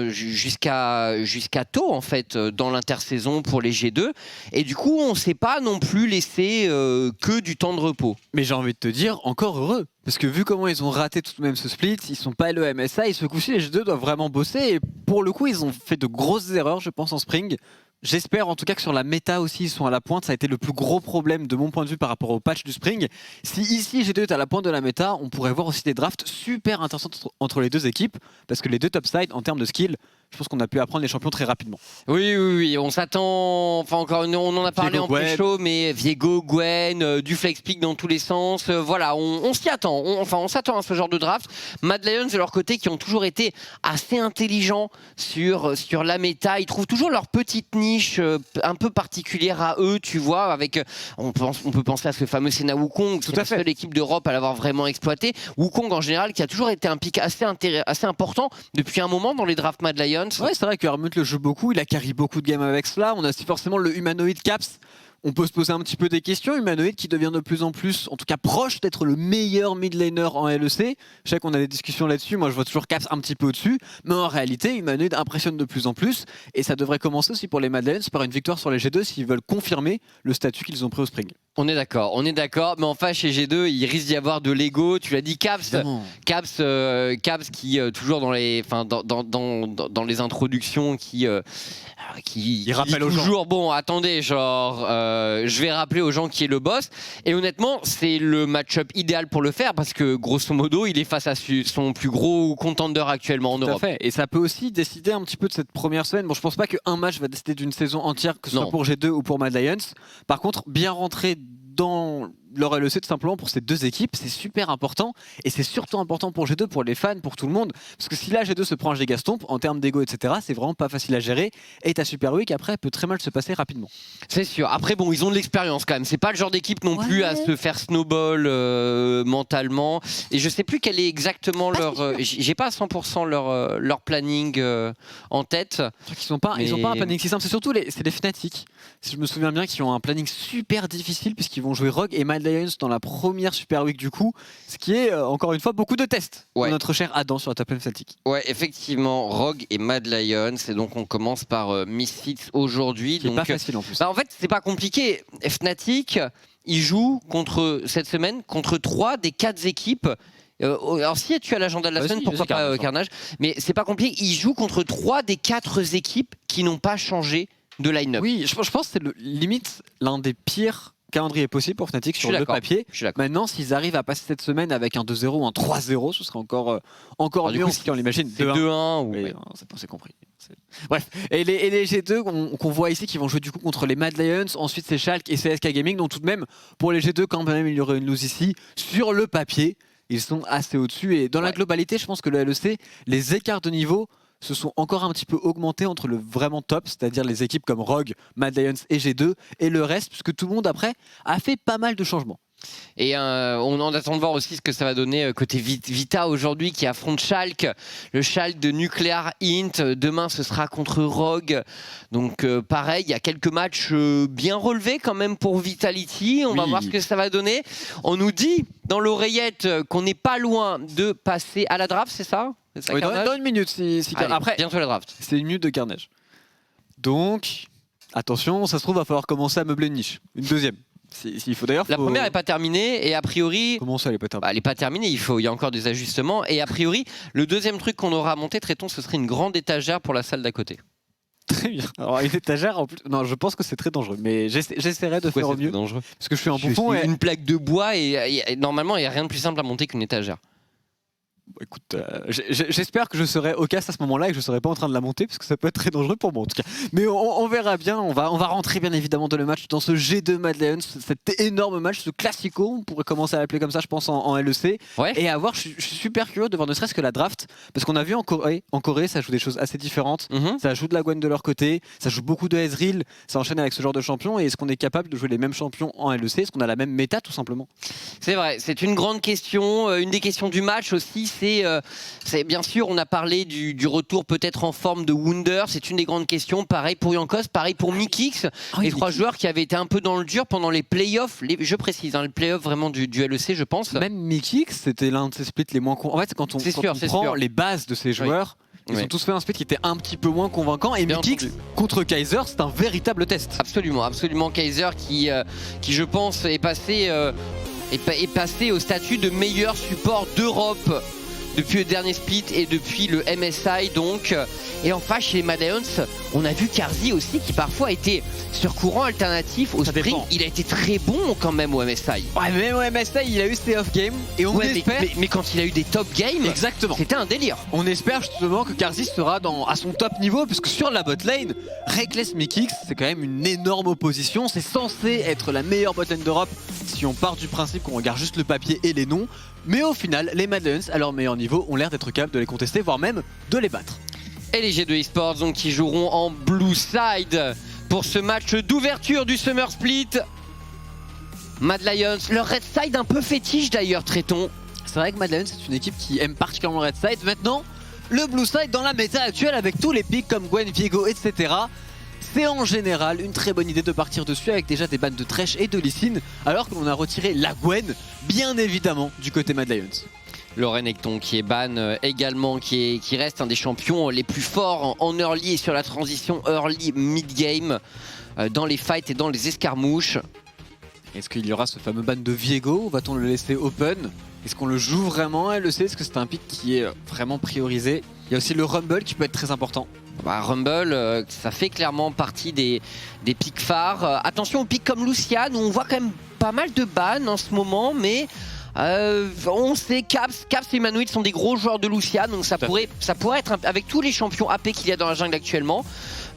jusqu'à tôt en fait dans l'intersaison pour les G2 et du coup on s'est pas non plus laissé que du temps de repos. Mais j'ai envie de te dire encore heureux. Parce que vu comment ils ont raté tout de même ce split, ils sont pas le MSI, ce coup-ci les G2 doivent vraiment bosser et pour le coup ils ont fait de grosses erreurs je pense en Spring. J'espère en tout cas que sur la méta aussi ils sont à la pointe, ça a été le plus gros problème de mon point de vue par rapport au patch du Spring. Si ici G2 est à la pointe de la méta, on pourrait voir aussi des drafts super intéressants entre les deux équipes parce que les deux topside en termes de skill, je pense qu'on a pu apprendre les champions très rapidement. Oui, on s'attend, enfin encore on en a parlé en pré-show, mais Viego, Gwen, du flex pick dans tous les sens, voilà, on s'y attend, on s'attend à ce genre de draft. Mad Lions de leur côté qui ont toujours été assez intelligents sur la méta, ils trouvent toujours leur petite niche un peu particulière à eux, tu vois, avec on peut penser à ce fameux Senna Wukong, c'est la seule équipe d'Europe à l'avoir vraiment exploité. Wukong en général qui a toujours été un pick assez important depuis un moment dans les drafts Mad Lions. Ouais, c'est vrai que Armut le joue beaucoup, il a carry beaucoup de games avec cela. On a aussi forcément le humanoïde Caps. On peut se poser un petit peu des questions. Humanoïde qui devient de plus en plus, en tout cas proche d'être le meilleur mid laner en LEC. Je sais qu'on a des discussions là-dessus. Moi, je vois toujours Caps un petit peu au-dessus. Mais en réalité, Humanoïde impressionne de plus en plus. Et ça devrait commencer aussi pour les Mad Lions par une victoire sur les G2 s'ils veulent confirmer le statut qu'ils ont pris au Spring. On est d'accord, mais enfin chez G2, il risque d'y avoir de l'ego. Tu l'as dit, Caps qui toujours dans les, dans les introductions qui rappelle aux toujours, gens. Bon, attendez, je vais rappeler aux gens qui est le boss. Et honnêtement, c'est le match-up idéal pour le faire parce que grosso modo, il est face à son plus gros contender actuellement en Europe. Tout à fait. Et ça peut aussi décider un petit peu de cette première semaine. Bon, je pense pas qu'un match va décider d'une saison entière, que ce soit pour G2 ou pour Mad Lions. Par contre, bien rentrer dans leur LEC tout simplement pour ces deux équipes, c'est super important et c'est surtout important pour G2, pour les fans, pour tout le monde parce que si là G2 se prend un giga stomp en termes d'ego etc, c'est vraiment pas facile à gérer et ta Super Week après peut très mal se passer rapidement. C'est sûr, après bon ils ont de l'expérience quand même, c'est pas le genre d'équipe non plus à se faire snowball mentalement et je sais plus quel est exactement j'ai pas à 100% leur planning en tête. Ils ont pas un planning si simple, c'est surtout les Fnatic, si je me souviens bien, qui ont un planning super difficile puisqu'ils vont jouer Rogue et Mad Lions dans la première Super Week du coup, ce qui est encore une fois beaucoup de tests pour notre cher Adam sur la top lane Fnatic. Ouais, effectivement, Rogue et Mad Lions, et donc on commence par Misfits aujourd'hui. C'est pas facile en plus. En fait, c'est pas compliqué. Fnatic, ils jouent cette semaine contre 3 des 4 équipes. Alors si tu as l'agenda de la semaine, pourquoi pas Carnage, mais c'est pas compliqué, ils jouent contre 3 des 4 équipes qui n'ont pas changé de line-up. Oui, je pense que c'est limite l'un des pires calendrier possible pour Fnatic sur le papier. Maintenant, s'ils arrivent à passer cette semaine avec un 2-0 ou un 3-0, ce serait encore mieux. On l'imagine. 2-1. C'est compris. Bref, et les G2 qu'on voit ici qui vont jouer du coup contre les Mad Lions, ensuite c'est Schalke et CSK Gaming, donc tout de même pour les G2 quand même il y aurait une lose ici. Sur le papier, ils sont assez au-dessus et dans la globalité, je pense que le LEC, les écarts de niveau se sont encore un petit peu augmentés entre le vraiment top, c'est-à-dire les équipes comme Rogue, Mad Lions et G2, et le reste, puisque tout le monde après a fait pas mal de changements. Et on en attend de voir aussi ce que ça va donner côté Vita aujourd'hui qui affronte Schalke, le Schalke de Nuclear Int. Demain ce sera contre Rogue. Donc pareil, il y a quelques matchs bien relevés quand même pour Vitality. On va voir ce que ça va donner. On nous dit dans l'oreillette qu'on n'est pas loin de passer à la draft, c'est ça? Oui, dans une minute. Allez, après, bientôt la draft. C'est une minute de Carnage. Donc, attention, ça se trouve, va falloir commencer à meubler une niche. Une deuxième. S'il faut d'ailleurs. La première n'est pas terminée et a priori. Comment ça, elle n'est pas terminée? Elle n'est pas terminée, il y a encore des ajustements. Et a priori, le deuxième truc qu'on aura monté, Tréton, ce serait une grande étagère pour la salle d'à côté. Très bien. Alors, une étagère, en plus. Non, je pense que c'est très dangereux, mais j'essaierai de faire au mieux. Dangereux parce que je suis un bouffon. Une plaque de bois et normalement, il n'y a rien de plus simple à monter qu'une étagère. Écoute, j'espère que je serai au cast à ce moment-là et que je ne serai pas en train de la monter parce que ça peut être très dangereux pour moi en tout cas. Mais on verra bien, on va rentrer bien évidemment dans le match, dans ce G2 Mad Lions, cet énorme match, ce classico, on pourrait commencer à l'appeler comme ça je pense en LEC. Ouais. Et à voir, je suis super curieux de voir ne serait-ce que la draft parce qu'on a vu en Corée ça joue des choses assez différentes, ça joue de la Gwen de leur côté, ça joue beaucoup de Ezreal, ça enchaîne avec ce genre de champions et est-ce qu'on est capable de jouer les mêmes champions en LEC, est-ce qu'on a la même méta tout simplement? C'est vrai, c'est une grande question, une des questions du match aussi c'est bien sûr, on a parlé du retour peut-être en forme de Wunder, c'est une des grandes questions. Pareil pour Jankos, pareil pour Mikix, les trois joueurs qui avaient été un peu dans le dur pendant les playoffs, je précise, les playoffs vraiment du LEC, je pense. Même Mikix, c'était l'un de ces splits les moins En fait, quand on prend les bases de ces joueurs, ils ont tous fait un split qui était un petit peu moins convaincant. Et Mikix contre Kaiser, c'est un véritable test. Absolument, absolument. Kaiser qui je pense, est passé au statut de meilleur support d'Europe depuis le dernier split et depuis le MSI donc. Et enfin chez les Mad Lions, on a vu Carzzy aussi qui parfois était sur courant alternatif au sprint. Il a été très bon quand même au MSI. Ouais, mais au MSI il a eu ses off games et on espère. Mais quand il a eu des top games, exactement, c'était un délire. On espère justement que Carzzy sera à son top niveau parce que sur la bot lane, Reckless Mikix c'est quand même une énorme opposition. C'est censé être la meilleure bot lane d'Europe si on part du principe qu'on regarde juste le papier et les noms. Mais au final, les Mad Lions, à leur meilleur niveau, ont l'air d'être capables de les contester, voire même de les battre. Et les G2 eSports donc, qui joueront en Blue Side pour ce match d'ouverture du Summer Split. Mad Lions, leur Red Side un peu fétiche d'ailleurs, traitons. C'est vrai que Mad Lions, c'est une équipe qui aime particulièrement Red Side. Maintenant, le Blue Side dans la méta actuelle avec tous les picks comme Gwen, Viego, etc. C'est en général une très bonne idée de partir dessus avec déjà des bans de Thresh et de Lee Sin, alors que l'on a retiré la Gwen, bien évidemment, du côté Mad Lions. Loren Ecton qui est ban également, qui reste un des champions les plus forts en early et sur la transition early mid-game dans les fights et dans les escarmouches. Est-ce qu'il y aura ce fameux ban de Viego ou va-t-on le laisser open? Est-ce qu'on le joue vraiment à LEC? Est-ce que c'est un pick qui est vraiment priorisé? Il y a aussi le Rumble qui peut être très important. Rumble, ça fait clairement partie des pics phares. Attention aux pics comme Lucian, où on voit quand même pas mal de bans en ce moment, mais on sait Caps et Humanoid sont des gros joueurs de Lucian, donc ça pourrait être, avec tous les champions AP qu'il y a dans la jungle actuellement,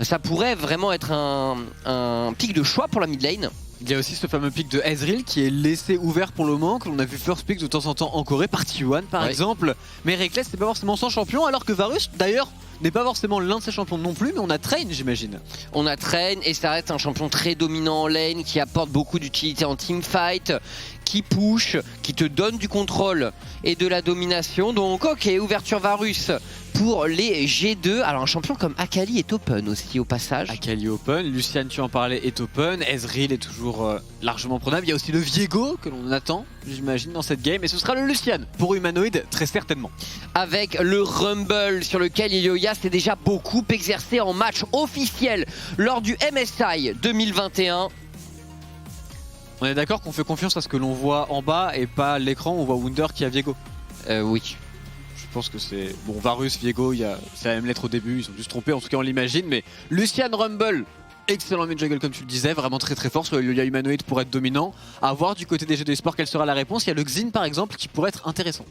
ça pourrait vraiment être un pic de choix pour la mid lane. Il y a aussi ce fameux pic de Ezreal qui est laissé ouvert pour le moment, que l'on a vu first pick de temps en temps en Corée, partie 1 par exemple. Mais Reckless c'est pas forcément son champion, alors que Varus d'ailleurs n'est pas forcément l'un de ses champions non plus, mais on a Train j'imagine. On a Train et ça reste un champion très dominant en lane, qui apporte beaucoup d'utilité en teamfight, qui push, qui te donne du contrôle et de la domination. Donc ok, ouverture Varus pour les G2. Alors un champion comme Akali est open aussi au passage. Akali open, Lucian tu en parlais est open, Ezreal est toujours largement prenable. Il y a aussi le Viego que l'on attend j'imagine dans cette game et ce sera le Lucian pour Humanoid très certainement. Avec le Rumble sur lequel Ilioya s'est déjà beaucoup exercé en match officiel lors du MSI 2021. On est d'accord qu'on fait confiance à ce que l'on voit en bas et pas l'écran où on voit Wunder qui a Viego. Oui. Je pense que c'est... Bon, Varus, Viego, c'est la même lettre au début, ils sont juste trompés, en tout cas on l'imagine, mais Lucian Rumble, excellent mid jungle comme tu le disais, vraiment très très fort, il y a Humanoid pour être dominant. À voir du côté des G2 eSports quelle sera la réponse, il y a le Xin par exemple qui pourrait être intéressant.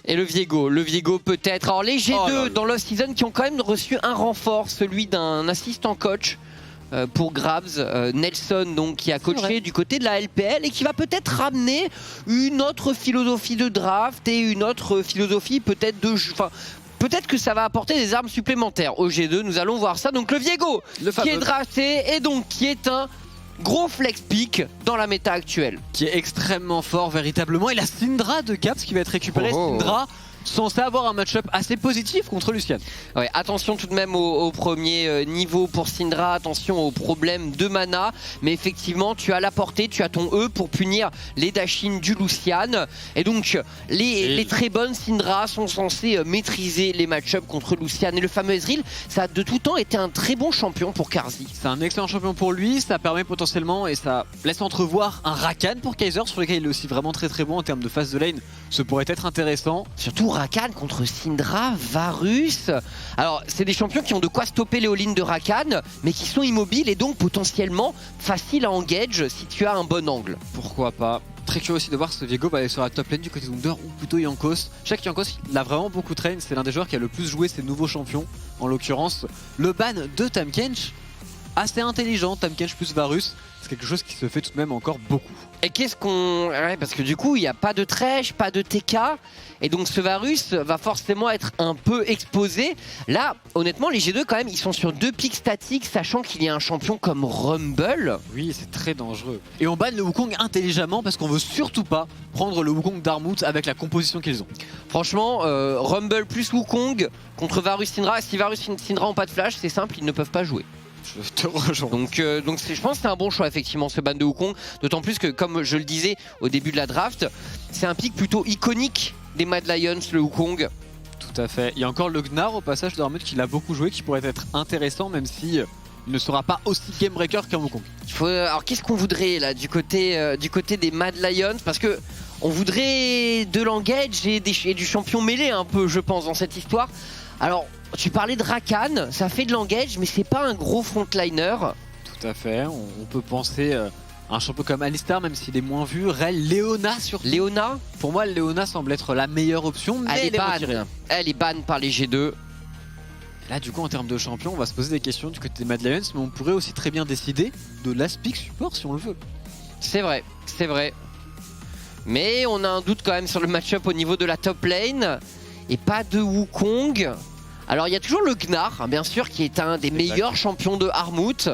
Et le Viego peut-être. Alors les G2 dans l'off season qui ont quand même reçu un renfort, celui d'un assistant coach pour Grabs, Nelson donc qui a coaché du côté de la LPL et qui va peut-être ramener une autre philosophie de draft et une autre philosophie peut-être de jeu. Enfin, peut-être que ça va apporter des armes supplémentaires au G2, nous allons voir ça. Donc le Viego qui est drafté et donc qui est un gros flex pick dans la méta actuelle. Qui est extrêmement fort véritablement. Et la Syndra de Caps qui va être récupérée. Syndra censé avoir un match-up assez positif contre Lucian. Ouais, attention tout de même au premier niveau pour Syndra, attention aux problèmes de mana, mais effectivement tu as la portée, tu as ton E pour punir les Dashin du Lucian, et donc les très bonnes Syndra sont censées maîtriser les match-ups contre Lucian, et le fameux Ezreal, ça a de tout temps été un très bon champion pour Carzzy. C'est un excellent champion pour lui, ça permet potentiellement, et ça laisse entrevoir un Rakan pour Kaiser, sur lequel il est aussi vraiment très très bon en termes de phase de lane, ce pourrait être intéressant. Surtout Rakan contre Syndra, Varus. Alors, c'est des champions qui ont de quoi stopper les all-in de Rakan, mais qui sont immobiles et donc potentiellement faciles à engage si tu as un bon angle. Pourquoi pas. Très curieux aussi de voir si Viego va aller sur la top lane du côté d'Under ou plutôt Jankos. Je sais que Jankos il a vraiment beaucoup train, c'est l'un des joueurs qui a le plus joué ses nouveaux champions. En l'occurrence, le ban de Tahm Kench, assez intelligent, Tahm Kench plus Varus, c'est quelque chose qui se fait tout de même encore beaucoup. Et qu'est-ce qu'on... Ouais, parce que du coup, il n'y a pas de Thresh, pas de TK, et donc ce Varus va forcément être un peu exposé. Là, honnêtement, les G2 quand même, ils sont sur 2 pics statiques, sachant qu'il y a un champion comme Rumble. Oui, c'est très dangereux. Et on banne le Wukong intelligemment parce qu'on veut surtout pas prendre le Wukong d'Armut avec la composition qu'ils ont. Franchement, Rumble plus Wukong contre Varus Syndra. Si Varus Syndra ont pas de flash, c'est simple, ils ne peuvent pas jouer. Je te rejoins. Donc je pense que c'est un bon choix effectivement ce ban de Wukong. D'autant plus que comme je le disais au début de la draft, c'est un pick plutôt iconique des Mad Lions, le Wukong. Tout à fait. Il y a encore le Gnar au passage d'Armut qui l'a beaucoup joué, qui pourrait être intéressant même si il ne sera pas aussi game breaker qu'un Wukong. Alors qu'est-ce qu'on voudrait là du côté des Mad Lions? Parce que on voudrait de l'engage et du champion mêlé un peu je pense dans cette histoire. Alors tu parlais de Rakan, ça fait de l'engage mais c'est pas un gros frontliner. Tout à fait, on peut penser à un champion comme Alistar même s'il est moins vu. Rel, Leona surtout. Leona? Pour moi Leona semble être la meilleure option mais elle est ban par les G2. Là du coup en termes de champion on va se poser des questions du côté des Mad Lions, mais on pourrait aussi très bien décider de last pick support si on le veut. C'est vrai, c'est vrai. Mais on a un doute quand même sur le match-up au niveau de la top lane. Et pas de Wukong. Alors il y a toujours le Gnar, hein, bien sûr, qui est un des meilleurs champions de Armut.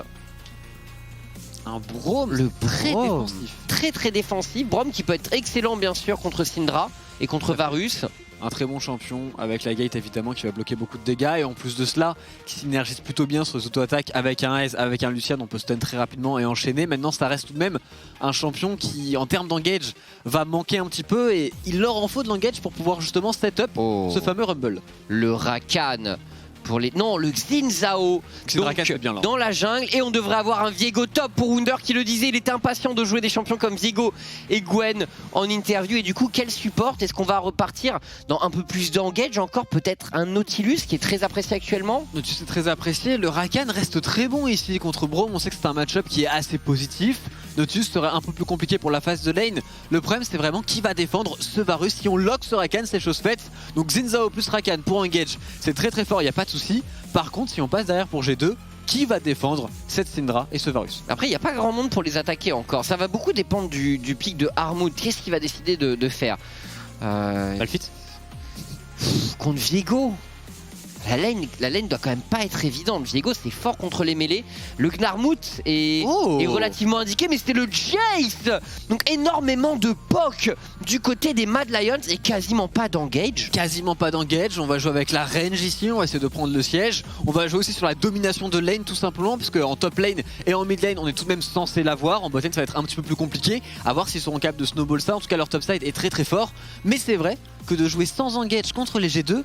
Un Braum, très défensif. Très défensif. Braum qui peut être excellent bien sûr contre Syndra et contre Varus. Un très bon champion avec la gate évidemment qui va bloquer beaucoup de dégâts et en plus de cela qui synergise plutôt bien sur les auto-attaques avec un Ace, avec un Lucian, on peut stun très rapidement et enchaîner. Maintenant ça reste tout de même un champion qui en termes d'engage va manquer un petit peu et il leur en faut de l'engage pour pouvoir justement set up ce fameux Rumble. Le Rakan pour les... Non, le Xin Zhao donc, dans la jungle. Et on devrait avoir un Viego top pour Wunder qui le disait. Il était impatient de jouer des champions comme Viego et Gwen en interview. Et du coup, quel support? Est-ce qu'on va repartir dans un peu plus d'engage? Encore peut-être un Nautilus qui est très apprécié actuellement. Nautilus est très apprécié. Le Rakan reste très bon ici contre Braum. On sait que c'est un match-up qui est assez positif. Nautilus serait un peu plus compliqué pour la phase de lane. Le problème c'est vraiment qui va défendre ce Varus. Si on lock ce Rakan, c'est chose faite. Donc Xin Zhao plus Rakan pour engage, c'est très fort, il n'y a pas de souci. Par contre si on passe derrière pour G2, qui va défendre cette Syndra et ce Varus? Après il n'y a pas grand monde pour les attaquer encore. Ça va beaucoup dépendre du pic de Armut. Qu'est-ce qu'il va décider de faire? Malphite contre Viego. La lane doit quand même pas être évidente. Viego c'est fort contre les mêlées. Le Gnarmut est relativement indiqué, mais c'était le Jace. Donc énormément de poke du côté des Mad Lions et quasiment pas d'engage. Quasiment pas d'engage, on va jouer avec la range ici, on va essayer de prendre le siège. On va jouer aussi sur la domination de lane tout simplement, puisque en top lane et en mid lane on est tout de même censé l'avoir. En bot lane ça va être un petit peu plus compliqué, à voir s'ils seront capables de snowball ça. En tout cas leur top side est très fort. Mais c'est vrai que de jouer sans engage contre les G2,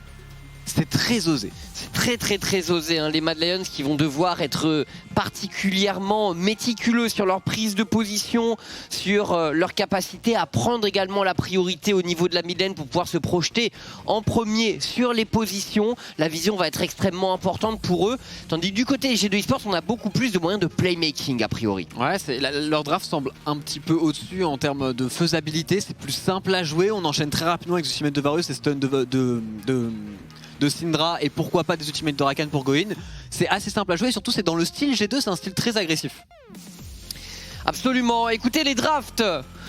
c'est très osé. C'est très osé, hein. Les Mad Lions qui vont devoir être particulièrement méticuleux sur leur prise de position, sur leur capacité à prendre également la priorité au niveau de la mid lane pour pouvoir se projeter en premier sur les positions. La vision va être extrêmement importante pour eux. Tandis que du côté G2 Esports, on a beaucoup plus de moyens de playmaking a priori. Ouais, leur draft semble un petit peu au-dessus en termes de faisabilité. C'est plus simple à jouer. On enchaîne très rapidement avec Ultimate de Varus et stun de Syndra et pourquoi pas des ultimates de Rakan pour Goin. C'est assez simple à jouer et surtout c'est dans le style G2, c'est un style très agressif. Absolument, écoutez, les drafts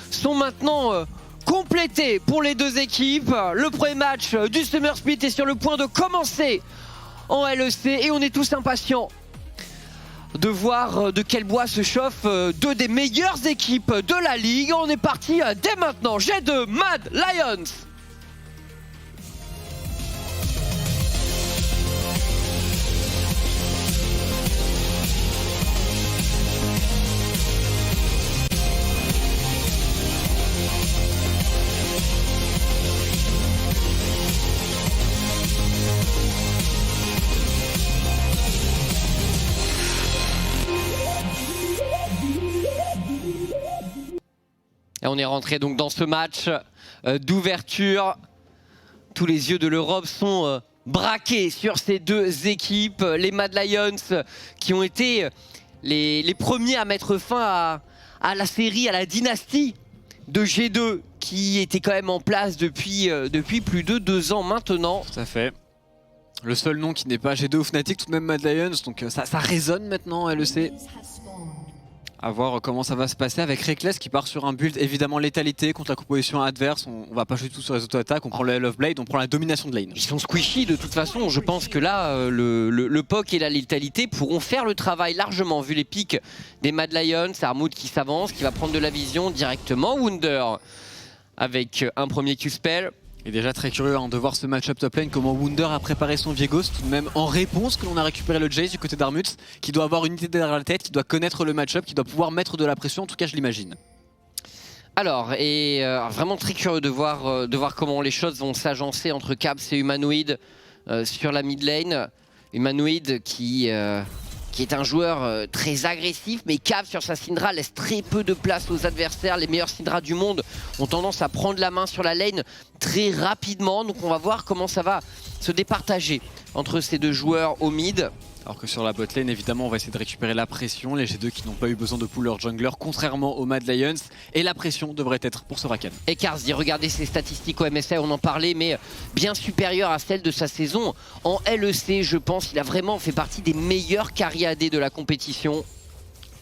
sont maintenant complétés pour les deux équipes. Le premier match du Summer Split est sur le point de commencer en LEC et on est tous impatients de voir de quel bois se chauffent deux des meilleures équipes de la ligue. On est parti dès maintenant, G2 Mad Lions. Et on est rentré donc dans ce match d'ouverture. Tous les yeux de l'Europe sont braqués sur ces deux équipes. Les Mad Lions qui ont été les premiers à mettre fin à la série, à la dynastie de G2 qui était quand même en place depuis plus de 2 ans maintenant. Tout à fait. Le seul nom qui n'est pas G2 ou Fnatic, tout de même Mad Lions, donc ça résonne maintenant LEC. À voir comment ça va se passer avec Reckless qui part sur un build évidemment létalité contre la composition adverse. On va pas jouer tout sur les auto-attaques, on prend le Love Blade, on prend la domination de lane. Ils sont squishy de toute façon, je pense que là le POC et la létalité pourront faire le travail largement vu les pics des Mad Lions. Armwood qui s'avance, qui va prendre de la vision directement. Wunder avec un premier Q-spell. Et déjà très curieux de voir ce match-up top lane, comment Wunder a préparé son Viegos, tout de même en réponse que l'on a récupéré le Jace du côté d'Armutz, qui doit avoir une idée derrière la tête, qui doit connaître le match-up, qui doit pouvoir mettre de la pression, en tout cas je l'imagine. Alors, et vraiment très curieux de voir comment les choses vont s'agencer entre Caps et Humanoid sur la mid lane. Humanoid qui est un joueur très agressif, mais Caps sur sa Syndra laisse très peu de place aux adversaires. Les meilleurs Syndra du monde ont tendance à prendre la main sur la lane très rapidement, donc on va voir comment ça va se départager entre ces deux joueurs au mid. Alors que sur la bot lane, évidemment, on va essayer de récupérer la pression. Les G2 qui n'ont pas eu besoin de pull leur jungler, contrairement aux Mad Lions. Et la pression devrait être pour ce Rakan. Et Karzi, regardez ses statistiques au MSI, on en parlait, mais bien supérieures à celles de sa saison. En LEC, je pense, il a vraiment fait partie des meilleurs carry AD de la compétition.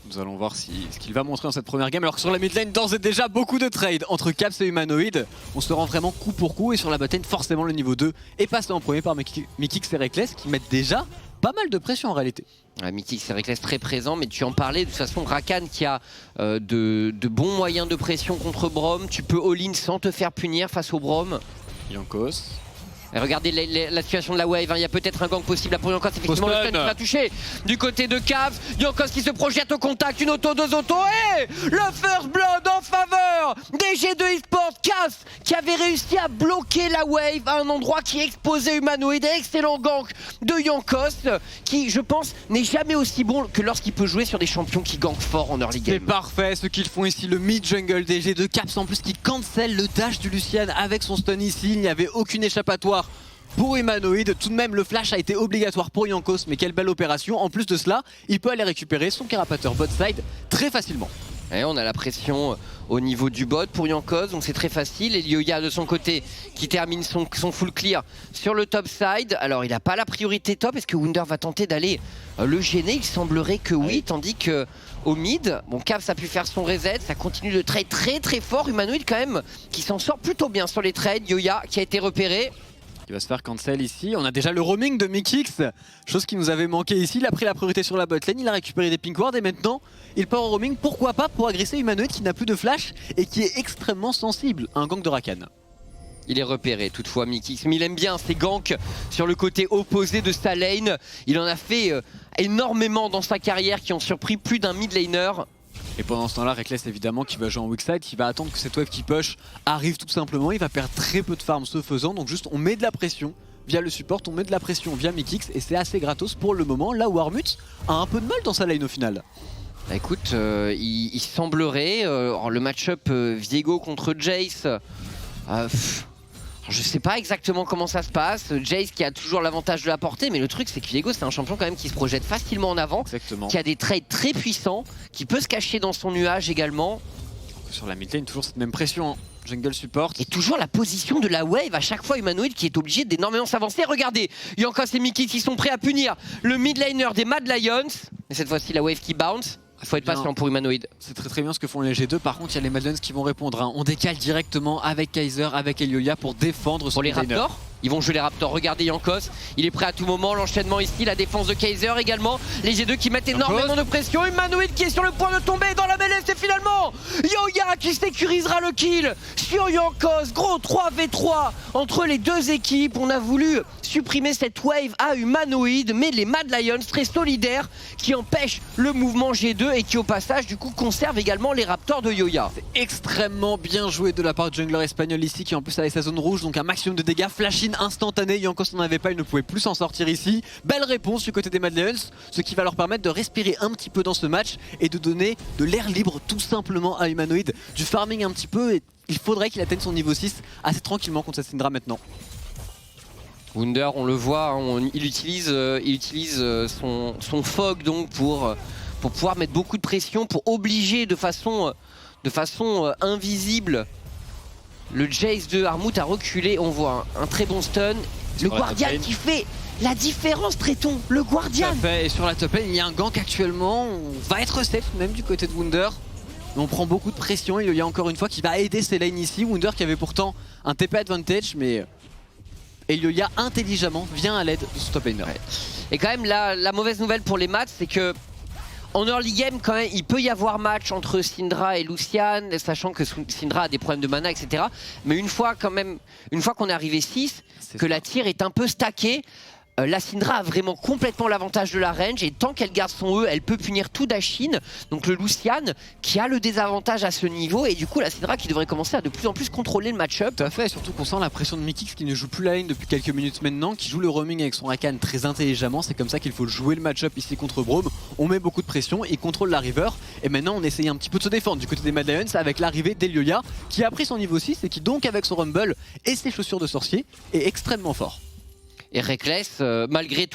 Nous allons voir ce qu'il va montrer dans cette première game. Alors que sur la mid lane, d'ores et déjà, beaucoup de trades entre Caps et Humanoid. On se rend vraiment coup pour coup. Et sur la bot lane, forcément, le niveau 2 est passé en premier par Mikix et Reckless qui mettent déjà pas mal de pression en réalité. Mikix et Reckless très présent, mais tu en parlais de toute façon. Rakan qui a de bons moyens de pression contre Braum. Tu peux all-in sans te faire punir face au Braum. Jankos. Et regardez la situation de la wave, il y a peut-être un gang possible là pour Jankos, effectivement le stun qui va toucher du côté de Caps. Jankos qui se projette au contact, une auto, 2 autos, et le first blood en faveur des G2 eSports. Caps qui avait réussi à bloquer la wave à un endroit qui exposait Humanoid. Excellent gank de Jankos qui, je pense, n'est jamais aussi bon que lorsqu'il peut jouer sur des champions qui gankent fort en early game. C'est parfait ce qu'ils font ici, le mid jungle des G2. Caps en plus qui cancel le dash du Lucian avec son stun ici. Il n'y avait aucune échappatoire pour Humanoid. Tout de même, le flash a été obligatoire pour Jankos, mais quelle belle opération. En plus de cela, il peut aller récupérer son carapateur bot side très facilement. Et on a la pression au niveau du bot pour Jankos, donc c'est très facile. Et Lyoya de son côté qui termine son full clear sur le top side. Alors il n'a pas la priorité top, est-ce que Wunder va tenter d'aller le gêner? Il semblerait que oui, tandis que au mid, bon, Caps a pu faire son reset, ça continue de trade très très fort. Humanoid quand même qui s'en sort plutôt bien sur les trades. Lyoya qui a été repéré. Il va se faire cancel ici. On a déjà le roaming de Mikix, chose qui nous avait manqué ici. Il a pris la priorité sur la bot lane, il a récupéré des pink wards et maintenant il part au roaming. Pourquoi pas pour agresser Humanoid qui n'a plus de flash et qui est extrêmement sensible à un gank de Rakan. Il est repéré toutefois Mikix, mais il aime bien ses ganks sur le côté opposé de sa lane. Il en a fait énormément dans sa carrière qui ont surpris plus d'un mid laner. Et pendant ce temps-là, Reckless évidemment qui va jouer en weak side, qui va attendre que cette wave qui push arrive tout simplement. Il va perdre très peu de farm ce faisant, donc juste on met de la pression via le support, on met de la pression via Mikix et c'est assez gratos pour le moment, là où Armutz a un peu de mal dans sa lane au final. Bah écoute, il semblerait, le match-up Viego contre Jace, je sais pas exactement comment ça se passe. Jace qui a toujours l'avantage de la portée, mais le truc c'est que Viego c'est un champion quand même qui se projette facilement en avant. Exactement. Qui a des trades très puissants, qui peut se cacher dans son nuage également. Sur la mid lane, toujours cette même pression, hein. Jungle support. Et toujours la position de la wave, à chaque fois Humanoid qui est obligé d'énormément s'avancer. Regardez, Jankos et Mikix qui sont prêts à punir le mid laner des Mad Lions. Mais cette fois-ci la wave qui bounce. Il faut être patient pour Humanoid. C'est très bien ce que font les G2. Par contre, il y a les Mad Lions qui vont répondre, hein. On décale directement avec Kaiser, avec Elioya pour défendre pour les Raptors. Ils vont jouer les Raptors. Regardez Jankos, il est prêt à tout moment. L'enchaînement ici, la défense de Kaiser également. Les G2 qui mettent énormément de pression. Humanoid qui est sur le point de tomber dans la mêlée. C'est finalement Yoya qui sécurisera le kill sur Jankos. Gros 3v3 entre les deux équipes. On a voulu supprimer cette wave à Humanoid, mais les Mad Lions très solidaires qui empêchent le mouvement G2 et qui au passage du coup conservent également les Raptors de Yoya. C'est extrêmement bien joué de la part du jungler espagnol ici qui en plus avait sa zone rouge, donc un maximum de dégâts. Flash-in instantané, Jankos n'en avait pas, il ne pouvait plus s'en sortir ici. Belle réponse du côté des Mad Lions, ce qui va leur permettre de respirer un petit peu dans ce match et de donner de l'air libre tout simplement à Humanoid, du farming un petit peu, et il faudrait qu'il atteigne son niveau 6 assez tranquillement contre cette Syndra maintenant. Wunder, on le voit, hein, il utilise son fog donc pour pouvoir mettre beaucoup de pression, pour obliger de façon de façon invisible. Le Jace de Armut a reculé, on voit un très bon stun. Le Guardian qui fait la différence, Tréton, le Guardian. Tout à fait. Et sur la top lane, il y a un gank actuellement, on va être safe même du côté de Wunder. Mais on prend beaucoup de pression, il y a encore une fois qui va aider ses lanes ici. Wunder qui avait pourtant un TP advantage, mais Eliolia intelligemment vient à l'aide de ce top laner. Ouais. Et quand même la mauvaise nouvelle pour les Mats, c'est que en early game, quand même, il peut y avoir match entre Syndra et Lucian, sachant que Syndra a des problèmes de mana, etc. Mais une fois qu'on est arrivé 6, que la tire est un peu stackée, la Syndra a vraiment complètement l'avantage de la range et tant qu'elle garde son E, elle peut punir tout Dashin. Donc le Lucian qui a le désavantage à ce niveau et du coup la Syndra qui devrait commencer à de plus en plus contrôler le match-up. Tout à fait, et surtout qu'on sent la pression de Mikix qui ne joue plus la lane depuis quelques minutes maintenant, qui joue le roaming avec son Rakan très intelligemment. C'est comme ça qu'il faut jouer le match-up ici contre Braum. On met beaucoup de pression, il contrôle la river et maintenant on essaye un petit peu de se défendre du côté des Mad Lions avec l'arrivée d'Eliolia qui a pris son niveau 6 et qui donc avec son rumble et ses chaussures de sorcier est extrêmement fort. Et Reckless, malgré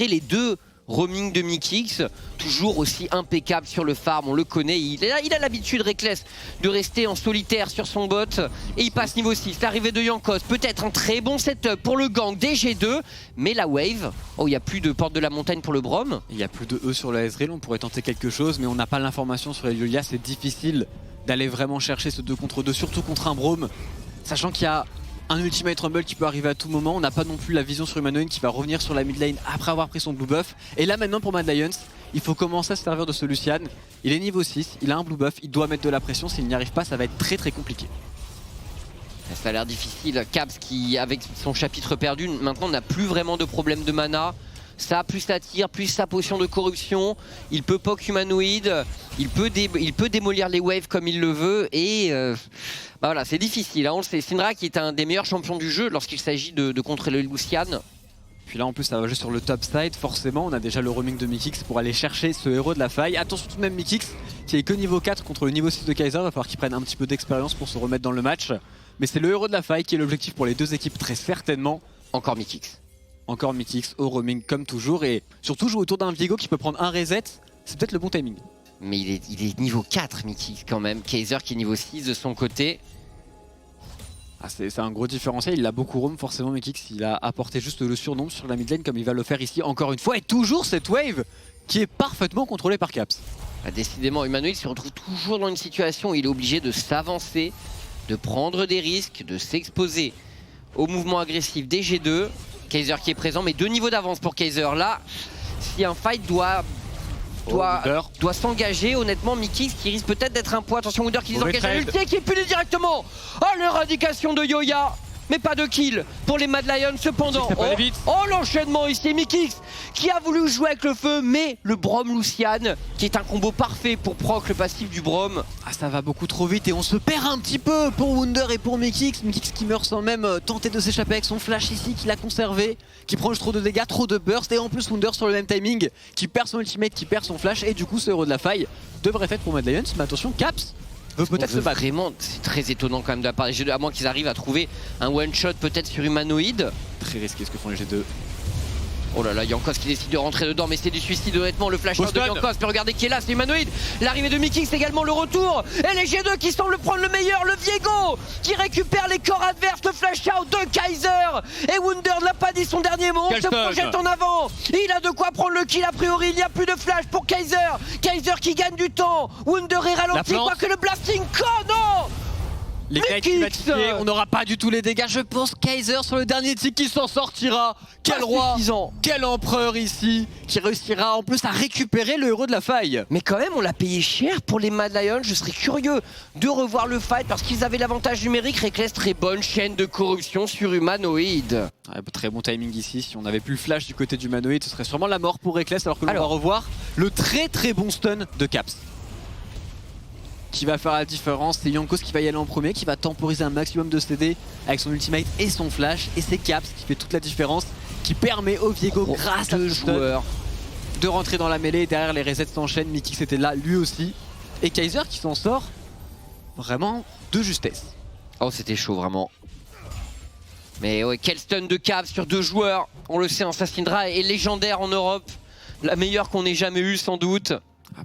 les deux roaming de Mikix, toujours aussi impeccable sur le farm, on le connaît, il a l'habitude Reckless de rester en solitaire sur son bot et il passe niveau 6, l'arrivée de Jankos, peut-être un très bon setup pour le gank des G2, mais la wave, oh il n'y a plus de porte de la montagne pour le Braum. Il n'y a plus de E sur la Ezreal, on pourrait tenter quelque chose mais on n'a pas l'information sur Eliolia, c'est difficile d'aller vraiment chercher ce 2 contre 2, surtout contre un Braum, sachant qu'il y a un ultimate rumble qui peut arriver à tout moment, on n'a pas non plus la vision sur Humanoid qui va revenir sur la mid lane après avoir pris son blue buff. Et là maintenant pour Mad Lions, il faut commencer à se servir de ce Lucian. Il est niveau 6, il a un blue buff, il doit mettre de la pression, s'il n'y arrive pas ça va être très très compliqué. Ça a l'air difficile, Caps qui avec son chapitre perdu maintenant n'a plus vraiment de problème de mana. Ça, plus sa tire, plus sa potion de corruption, il peut poke humanoïde, il peut démolir les waves comme il le veut et bah voilà, c'est difficile, hein, on le sait. Syndra qui est un des meilleurs champions du jeu lorsqu'il s'agit de contrer le Lucian. Puis là en plus ça va jouer sur le top side, forcément on a déjà le roaming de Mikix pour aller chercher ce héros de la faille. Attention tout de même Mikix qui est que niveau 4 contre le niveau 6 de Kaiser, va falloir qu'il prenne un petit peu d'expérience pour se remettre dans le match. Mais c'est le héros de la faille qui est l'objectif pour les deux équipes très certainement. Encore Mikix. Encore Mikix au roaming comme toujours et surtout jouer autour d'un Viego qui peut prendre un reset, c'est peut-être le bon timing. Mais il est niveau 4 Mikix quand même, Kaiser qui est niveau 6 de son côté. Ah, c'est un gros différentiel, il a beaucoup roam forcément Mikix, il a apporté juste le surnombre sur la mid lane comme il va le faire ici encore une fois et toujours cette wave qui est parfaitement contrôlée par Caps. Ah, décidément Humanoid se retrouve toujours dans une situation où il est obligé de s'avancer, de prendre des risques, de s'exposer au mouvement agressif des G2. Kaiser qui est présent, mais 2 niveaux d'avance pour Kaiser. Là, si un fight doit s'engager, honnêtement, Mikix qui risque peut-être d'être un poids. Attention, Wunder qui les engage à l'ulti qui est puni directement. Oh, l'éradication de Yoya, mais pas de kill pour les Mad Lions cependant. Oh l'enchaînement ici, Mikix qui a voulu jouer avec le feu, mais le Braum Lucian qui est un combo parfait pour proc le passif du Braum. Ah ça va beaucoup trop vite et on se perd un petit peu pour Wunder et pour Mikix. Mikix qui meurt sans même tenter de s'échapper avec son flash ici qu'il a conservé, qui prend trop de dégâts, trop de burst et en plus Wunder sur le même timing qui perd son ultimate, qui perd son flash et du coup ce héros de la faille devrait être pour Mad Lions. Mais attention, Caps veut peut-être se battre. Vraiment, c'est très étonnant quand même de la part des G2, à moins qu'ils arrivent à trouver un one-shot peut-être sur humanoïde. Très risqué ce que font les G2. Oh là là, Jankos qui décide de rentrer dedans, mais c'est du suicide honnêtement, le flash out de Jankos. Mais regardez qui est là, c'est humanoïde. L'arrivée de Mikix également, le retour. Et les G2 qui semblent prendre le meilleur, le Viego qui récupère les corps adverses, le flash out de Kaiser. Et Wunder ne l'a pas dit son dernier mot, on se projette en avant. Il a de quoi prendre le kill a priori, il n'y a plus de flash pour Kaiser. Kaiser qui gagne du temps. Wunder est ralenti, quoique le blasting non. Les mecs qui va tiquer, on n'aura pas du tout les dégâts. Je pense Kaiser sur le dernier tick qui s'en sortira. Quel roi, quel empereur ici qui réussira en plus à récupérer le héros de la faille. Mais quand même on l'a payé cher pour les Mad Lions. Je serais curieux de revoir le fight parce qu'ils avaient l'avantage numérique. Reckless, très bonne chaîne de corruption sur humanoïde. Ouais, très bon timing ici. Si on n'avait plus le flash du côté d'humanoïde, ce serait sûrement la mort pour Reckless. Alors que l'on va revoir le très bon stun de Caps qui va faire la différence. C'est Jankos qui va y aller en premier, qui va temporiser un maximum de CD avec son ultimate et son flash. Et c'est Caps qui fait toute la différence, qui permet au Viego, grâce à ce joueur, de rentrer dans la mêlée. Derrière les resets s'enchaînent, Mikix était là lui aussi. Et Kaiser qui s'en sort vraiment de justesse. Oh c'était chaud vraiment. Mais ouais, quel stun de Caps sur 2 joueurs. On le sait, Syndra est légendaire en Europe. La meilleure qu'on ait jamais eue sans doute.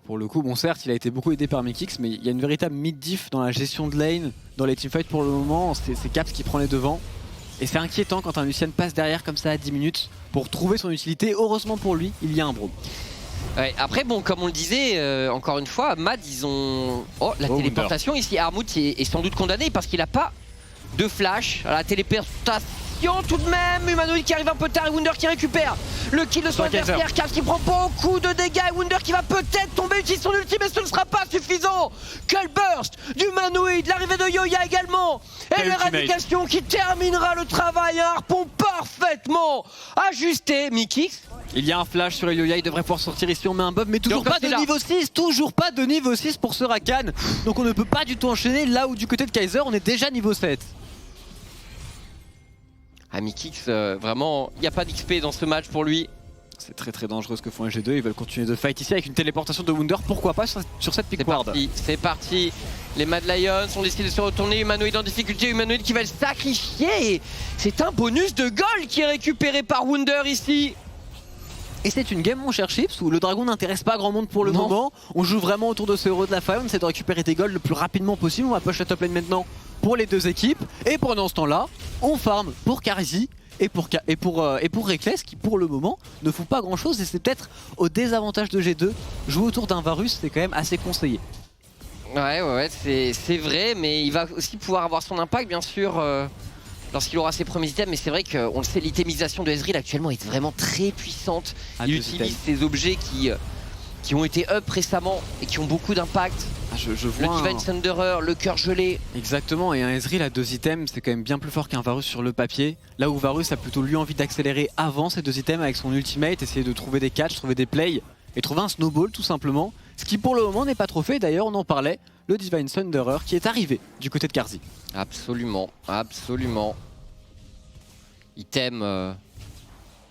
Pour le coup, bon certes, il a été beaucoup aidé par Mikix, mais il y a une véritable mid-diff dans la gestion de lane, dans les teamfights pour le moment. C'est Caps qui prend les devants. Et c'est inquiétant quand un Lucian passe derrière comme ça à 10 minutes pour trouver son utilité. Heureusement pour lui, il y a un Braum. Ouais, après, bon, comme on le disait, encore une fois, Mad, ils ont... Oh, la téléportation ici. Armut est sans doute condamné parce qu'il n'a pas de flash. La téléportation tout de même. Humanoid qui arrive un peu tard et Wunder qui récupère le kill de son adversaire. Caps qui prend beaucoup de dégâts et Wunder qui va peut-être tomber, utilise son ulti, mais ce ne sera pas suffisant. Quel burst d'Humanoid, l'arrivée de Yoya également. Et l'éradication qui terminera le travail. Un harpon parfaitement ajusté. Mikix. Il y a un flash sur Yoya, il devrait pouvoir sortir ici, on met un buff, mais toujours pas de niveau 6, toujours pas de niveau 6 pour ce Rakan. Donc on ne peut pas du tout enchaîner, là où du côté de Kaiser, on est déjà niveau 7. Ah, Mikix, vraiment, il n'y a pas d'XP dans ce match pour lui. C'est très très dangereux ce que font les G2, ils veulent continuer de fight ici avec une téléportation de Wunder, pourquoi pas sur cette pick ward. C'est parti, les Mad Lions ont décidé de se retourner, Humanoid en difficulté, Humanoid qui va le sacrifier. C'est un bonus de gold qui est récupéré par Wunder ici. Et c'est une game mon cher Chips où le dragon n'intéresse pas grand monde pour le moment. On joue vraiment autour de ce héros de la faille, on essaie de récupérer des golds le plus rapidement possible. On va push la top lane maintenant pour les deux équipes. Et pendant ce temps-là, on farm pour Karzi et pour Reckless qui pour le moment ne font pas grand chose. Et c'est peut-être au désavantage de G2. Jouer autour d'un Varus, c'est quand même assez conseillé. Ouais, c'est vrai, mais il va aussi pouvoir avoir son impact bien sûr. Lorsqu'il aura ses premiers items, mais c'est vrai qu'on le sait, l'itemisation de Ezreal actuellement est vraiment très puissante. Il utilise ces objets qui ont été up récemment et qui ont beaucoup d'impact. Je vois le Divine Thunderer, le cœur gelé. Exactement, et un Ezreal à 2 items, c'est quand même bien plus fort qu'un Varus sur le papier. Là où Varus a plutôt lui envie d'accélérer avant ces 2 items avec son ultimate, essayer de trouver des catchs, trouver des plays et trouver un snowball tout simplement. Ce qui pour le moment n'est pas trop fait, d'ailleurs on en parlait, le Divine Thunderer qui est arrivé du côté de Karzi. Absolument, absolument. Item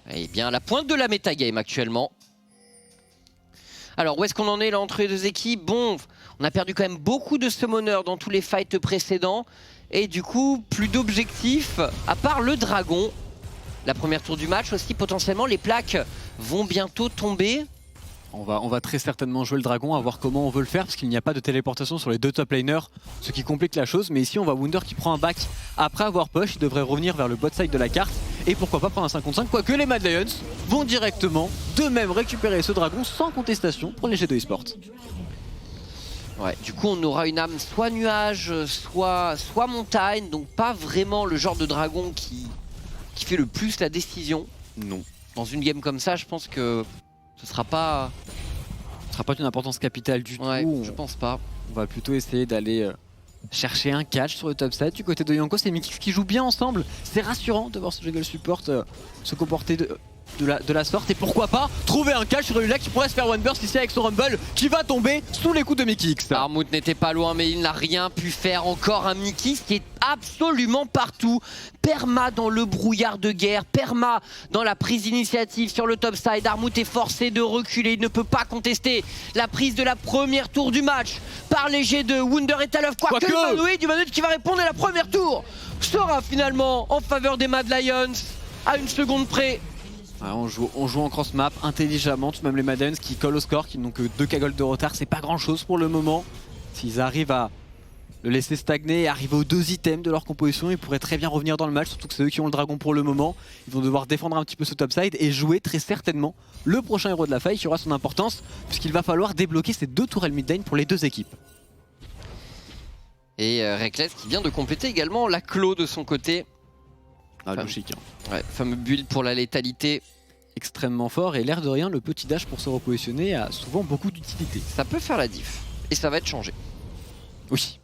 est bien à la pointe de la metagame actuellement. Alors où est-ce qu'on en est là entre les deux équipes? Bon, on a perdu quand même beaucoup de summoners dans tous les fights précédents. Et du coup, plus d'objectifs à part le dragon. La première tour du match aussi, potentiellement les plaques vont bientôt tomber. On va très certainement jouer le dragon, à voir comment on veut le faire, parce qu'il n'y a pas de téléportation sur les deux top laners, ce qui complique la chose. Mais ici, on voit Wunder qui prend un back après avoir push. Il devrait revenir vers le bot side de la carte. Et pourquoi pas prendre un 5 contre 5, quoique les Mad Lions vont directement de même récupérer ce dragon sans contestation pour les G2 eSports. Ouais, du coup, on aura une âme soit nuage, soit montagne. Donc pas vraiment le genre de dragon qui fait le plus la décision. Non. Dans une game comme ça, je pense que ce sera pas d'une importance capitale du tout. Je pense pas. On va plutôt essayer d'aller chercher un catch sur le top side. Du côté de Jankos et Mikix qui jouent bien ensemble. C'est rassurant de voir ce jungle support se comporter de la sorte. Et pourquoi pas trouver un catch sur Lula qui pourrait se faire one burst ici avec son Rumble qui va tomber sous les coups de Mikix. Armut n'était pas loin, mais il n'a rien pu faire. Encore un Mikix qui est absolument partout. Perma dans le brouillard de guerre, perma dans la prise d'initiative sur le top side. Armut est forcé de reculer, il ne peut pas contester la prise de la première tour du match par les G2. Wunder est à l'œuvre, quoique Humanoid qui va répondre à la première tour sera finalement en faveur des Mad Lions à une seconde près. On joue en cross map intelligemment, tout de même les Mad Lions qui collent au score, qui n'ont que 2 K-Gold de retard, c'est pas grand chose pour le moment. S'ils arrivent à le laisser stagner et arriver aux 2 items de leur composition, ils pourraient très bien revenir dans le match, surtout que c'est eux qui ont le dragon pour le moment. Ils vont devoir défendre un petit peu ce topside et jouer très certainement le prochain héros de la faille qui aura son importance, puisqu'il va falloir débloquer ces 2 tourelles mid lane pour les 2 équipes. Et Reckless qui vient de compléter également la clos de son côté. Logique. Ouais, fameux build pour la létalité. Extrêmement fort, et l'air de rien, le petit dash pour se repositionner a souvent beaucoup d'utilité. Ça peut faire la diff, et ça va être changé. Oui.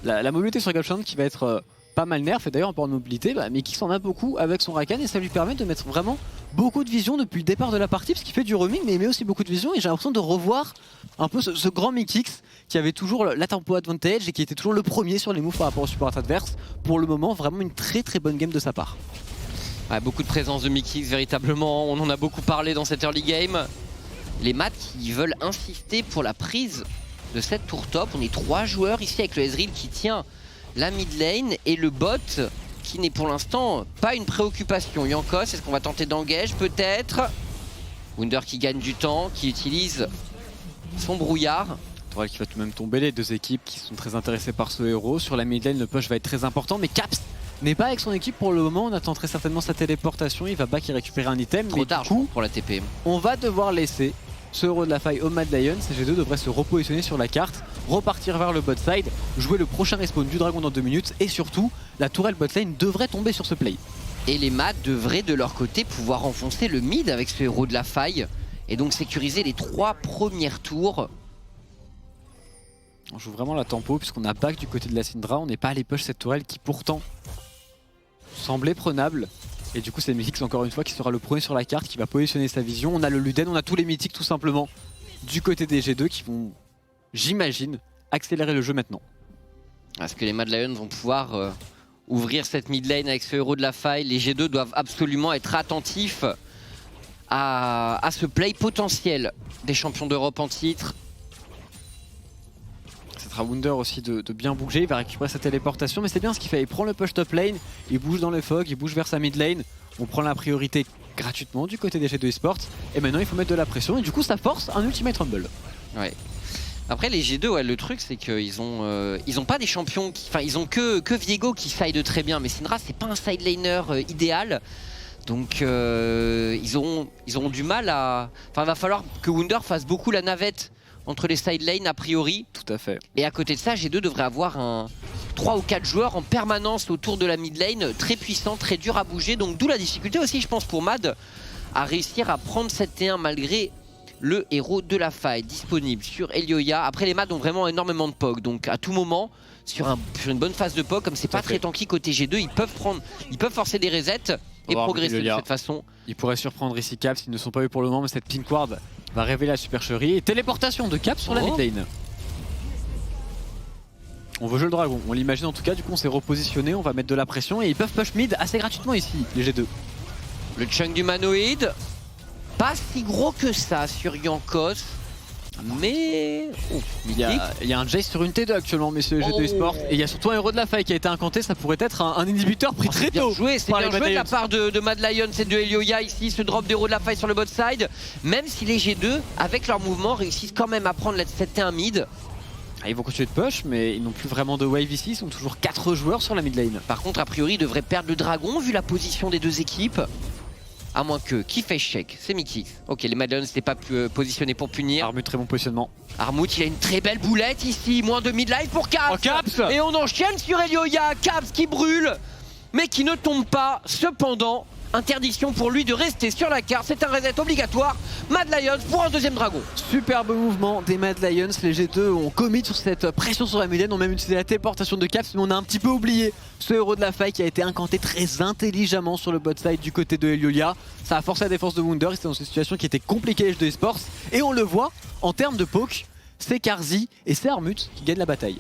La mobilité sur Galchand qui va être pas mal nerf, et d'ailleurs en parlant de mobilité, mais qui s'en a beaucoup avec son Rakan, et ça lui permet de mettre vraiment beaucoup de vision depuis le départ de la partie, parce qu'il fait du roaming, mais il met aussi beaucoup de vision, et j'ai l'impression de revoir un peu ce grand Mikix qui avait toujours la tempo advantage et qui était toujours le premier sur les moves par rapport au support adverse. Pour le moment, vraiment une très très bonne game de sa part. Ouais, beaucoup de présence de Mikix, véritablement, on en a beaucoup parlé dans cette early game. Les Mad qui veulent insister pour la prise de cette tour top. On est 3 joueurs ici avec le Ezreal qui tient la mid lane et le bot qui n'est pour l'instant pas une préoccupation. Jankos, est-ce qu'on va tenter d'engage peut-être? Wunder qui gagne du temps, qui utilise son brouillard. Tourelle qui va tout de même tomber, les deux équipes qui sont très intéressées par ce héros. Sur la mid lane, le push va être très important, mais Caps n'est pas avec son équipe pour le moment. On attend très certainement sa téléportation, il va back et récupérer un item. Trop tard pour la TP. On va devoir laisser ce héros de la faille au Mad Lions. CG2 devrait se repositionner sur la carte, repartir vers le bot side, jouer le prochain respawn du dragon dans 2 minutes, et surtout, la tourelle bot lane devrait tomber sur ce play. Et les Mad devraient de leur côté pouvoir enfoncer le mid avec ce héros de la faille, et donc sécuriser les 3 premières tours. On joue vraiment la tempo puisqu'on a back du côté de la Syndra, on n'est pas allé push cette tourelle qui pourtant semblait prenable. Et du coup c'est Mythix encore une fois qui sera le premier sur la carte, qui va positionner sa vision. On a le Luden, on a tous les mythiques tout simplement du côté des G2 qui vont, j'imagine, accélérer le jeu maintenant. Est-ce que les Mad Lions vont pouvoir ouvrir cette mid lane avec ce héros de la faille? Les G2 doivent absolument être attentifs à ce play potentiel des champions d'Europe en titre. Ça sera Wunder aussi de bien bouger, il va récupérer sa téléportation, mais c'est bien ce qu'il fait, il prend le push top lane, il bouge dans le fog, il bouge vers sa mid lane, on prend la priorité gratuitement du côté des G2 Esports, et maintenant il faut mettre de la pression, et du coup ça force un Ultimate Rumble. Ouais. Après les G2, ouais, le truc c'est qu'ils ont pas des champions, enfin ils ont que Viego qui side très bien, mais Syndra c'est pas un side laner idéal. Donc ils auront du mal à... Enfin il va falloir que Wunder fasse beaucoup la navette entre les side lanes a priori. Tout à fait. Et à côté de ça, G2 devrait avoir 3 ou 4 joueurs en permanence autour de la mid lane, très puissants, très durs à bouger. Donc d'où la difficulté aussi je pense pour Mad à réussir à prendre cette T1 malgré le héros de la faille disponible sur Elioya. Après les Mad ont vraiment énormément de POG, donc à tout moment sur une bonne phase de POG, comme c'est pas très tanky côté G2, ils peuvent forcer des resets et progresser de cette façon. Ils pourraient surprendre ici Caps, ils ne sont pas vus pour le moment, mais cette pink ward va révéler la supercherie. Et téléportation de Caps sur la mid lane. On veut jouer le dragon, on l'imagine en tout cas, du coup on s'est repositionné, on va mettre de la pression et ils peuvent push mid assez gratuitement ici, les G2. Le chunk d'humanoïde, pas si gros que ça sur Jankos. Mais il y a un Jace sur une T2 actuellement, messieurs les G2 Esports. Et il y a surtout un héros de la faille qui a été incanté. Ça pourrait être un inhibiteur pris très tôt. C'est bien joué de la part de Mad Lions et de Elioya ici. Ce drop d'héros de la faille sur le bot side. Même si les G2, avec leur mouvement, réussissent quand même à prendre cette T1 mid. Ils vont continuer de push, mais ils n'ont plus vraiment de wave ici. Ils sont toujours 4 joueurs sur la mid lane. Par contre, a priori, ils devraient perdre le dragon vu la position des deux équipes. À moins que, qui fait check? C'est Mythix. Ok, les Mad Lions n'étaient pas positionnés pour punir. Armut, très bon positionnement. Armut, il a une très belle boulette ici. Moins de mid-life pour Caps. Oh, Caps. Et on enchaîne sur Elioya. Caps qui brûle, mais qui ne tombe pas. Cependant, interdiction pour lui de rester sur la carte. C'est un reset obligatoire. Mad Lions pour un deuxième dragon. Superbe mouvement des Mad Lions. Les G2 ont commis sur cette pression sur la mid lane. On a même utilisé la téléportation de Caps, mais on a un petit peu oublié ce héros de la faille qui a été incanté très intelligemment sur le bot side du côté de Elioya. Ça a forcé la défense de Wunder. C'était dans une situation qui était compliquée les G2 Esports. Et on le voit en termes de poke, c'est Carzzy et c'est Armut qui gagnent la bataille.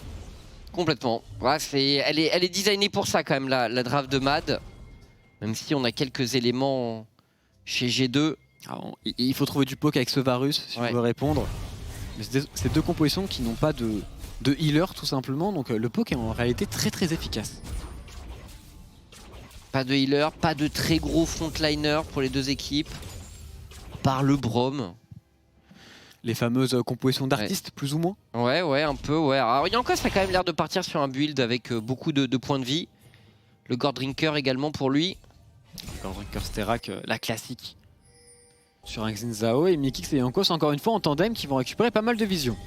Complètement. Ouais, elle est designée pour ça quand même, la draft de Mad. Même si on a quelques éléments chez G2. Alors, il faut trouver du poke avec ce Varus si on veut répondre. Mais c'est deux compositions qui n'ont pas de healer tout simplement. Donc le poke est en réalité très efficace. Pas de healer, pas de très gros frontliner pour les deux équipes. Par le Braum. Les fameuses compositions d'artistes, plus ou moins. Ouais, un peu, ouais. Alors Jankos a quand même l'air de partir sur un build avec beaucoup de points de vie. Le Gore Drinker également pour lui. Gore Drinker Sterak, la classique. Sur un Xin Zhao et Mythix et Jankos encore une fois en tandem qui vont récupérer pas mal de vision.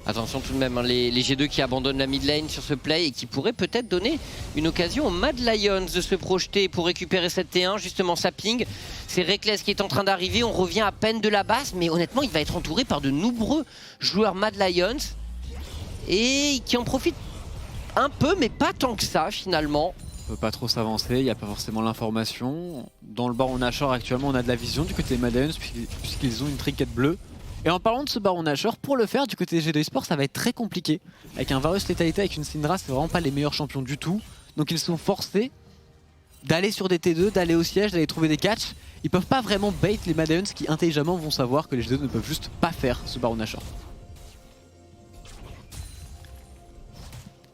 Attention tout de même, hein, les G2 qui abandonnent la mid lane sur ce play et qui pourraient peut-être donner une occasion aux Mad Lions de se projeter pour récupérer cette T1, justement sa ping. C'est Reckless qui est en train d'arriver, on revient à peine de la base, mais honnêtement il va être entouré par de nombreux joueurs Mad Lions et qui en profitent un peu, mais pas tant que ça finalement. On peut pas trop s'avancer, il n'y a pas forcément l'information. Dans le Baron Nashor actuellement on a de la vision du côté des Mad Lions puisqu'ils ont une trinket bleue. Et en parlant de ce Baron Nashor, pour le faire du côté des G2 Esports, ça va être très compliqué. Avec un Varus létalité, avec une Syndra, c'est vraiment pas les meilleurs champions du tout. Donc ils sont forcés d'aller sur des T2, d'aller au siège, d'aller trouver des catchs. Ils peuvent pas vraiment bait les Mad Lions qui intelligemment vont savoir que les G2 ne peuvent juste pas faire ce Baron Nashor.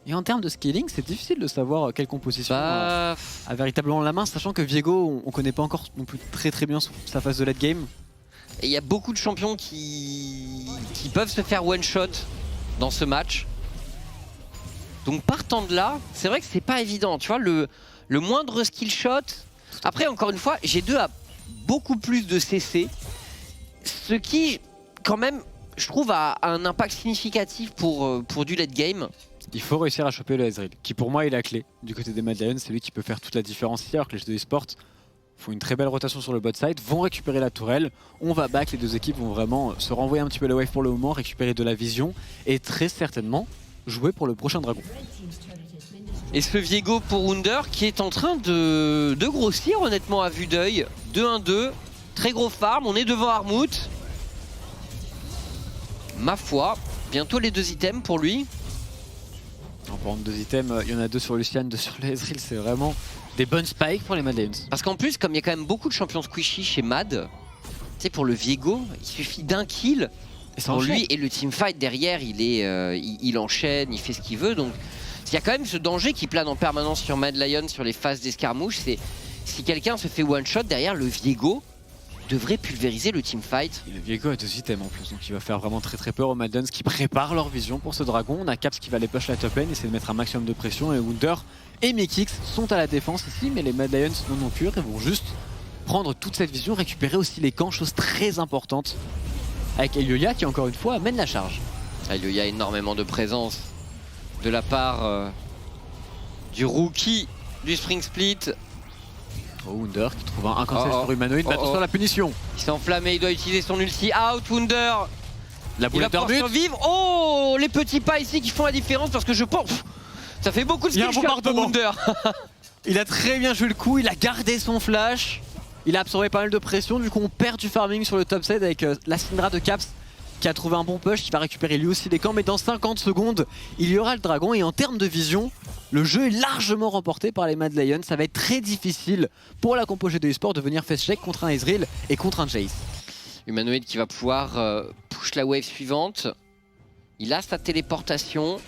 Et en termes de scaling, c'est difficile de savoir quelle composition a véritablement la main, sachant que Viego, on connaît pas encore non plus très bien sa phase de late game. Et il y a beaucoup de champions qui peuvent se faire one-shot dans ce match. Donc partant de là, c'est vrai que c'est pas évident. Tu vois, le moindre skill shot. Après, encore une fois, G2 a beaucoup plus de CC. Ce qui, quand même, je trouve, a un impact significatif pour du late game. Il faut réussir à choper le Ezreal, qui pour moi est la clé. Du côté des Mad Lions, c'est lui qui peut faire toute la différence ici, alors que les G2 eSports font une très belle rotation sur le bot side, vont récupérer la tourelle, on va back, les deux équipes vont vraiment se renvoyer un petit peu la wave pour le moment, récupérer de la vision et très certainement jouer pour le prochain dragon. Et ce Viego pour Wunder qui est en train de grossir honnêtement à vue d'œil. 2-1-2, très gros farm, on est devant Armut. Ma foi, bientôt les 2 items pour lui. En parlant de 2 items, il y en a 2 sur Lucian, 2 sur le Ezreal, c'est vraiment des bonnes spikes pour les Mad Lions. Parce qu'en plus, comme il y a quand même beaucoup de champions squishy chez Mad, tu sais, pour le Viego, il suffit d'un kill. Et pour lui, et le teamfight derrière, il enchaîne, il fait ce qu'il veut. Donc il y a quand même ce danger qui plane en permanence sur Mad Lions, sur les phases d'escarmouche. C'est si quelqu'un se fait one shot derrière, le Viego devrait pulvériser le teamfight. Et le Viego a 2 items en plus, donc il va faire vraiment très peur aux Mad Lions qui préparent leur vision pour ce dragon. On a Caps qui va les push la top lane, essayer de mettre un maximum de pression, et Wunder et Mikix sont à la défense ici, mais les Mad Lions n'en ont cure et vont juste prendre toute cette vision, récupérer aussi les camps, chose très importante. Avec Elioya qui encore une fois amène la charge. Elioya a énormément de présence de la part du rookie du Spring Split. Wunder qui trouve un cancel sur Humanoid, mais attention à la punition. Il s'est enflammé, il doit utiliser son ulti. Out Wunder. La boulette d'Orbut. Survivre. Oh, les petits pas ici qui font la différence parce que je pense... Ça fait beaucoup de skill shot pour Wunder. Il a très bien joué le coup, il a gardé son flash. Il a absorbé pas mal de pression, du coup on perd du farming sur le top side avec la Syndra de Caps qui a trouvé un bon push, qui va récupérer lui aussi les camps, mais dans 50 secondes il y aura le dragon et en termes de vision, le jeu est largement remporté par les Mad Lions. Ça va être très difficile pour la compo G2 eSports de venir face check contre un Ezreal et contre un Jace. Humanoid qui va pouvoir push la wave suivante. Il a sa téléportation.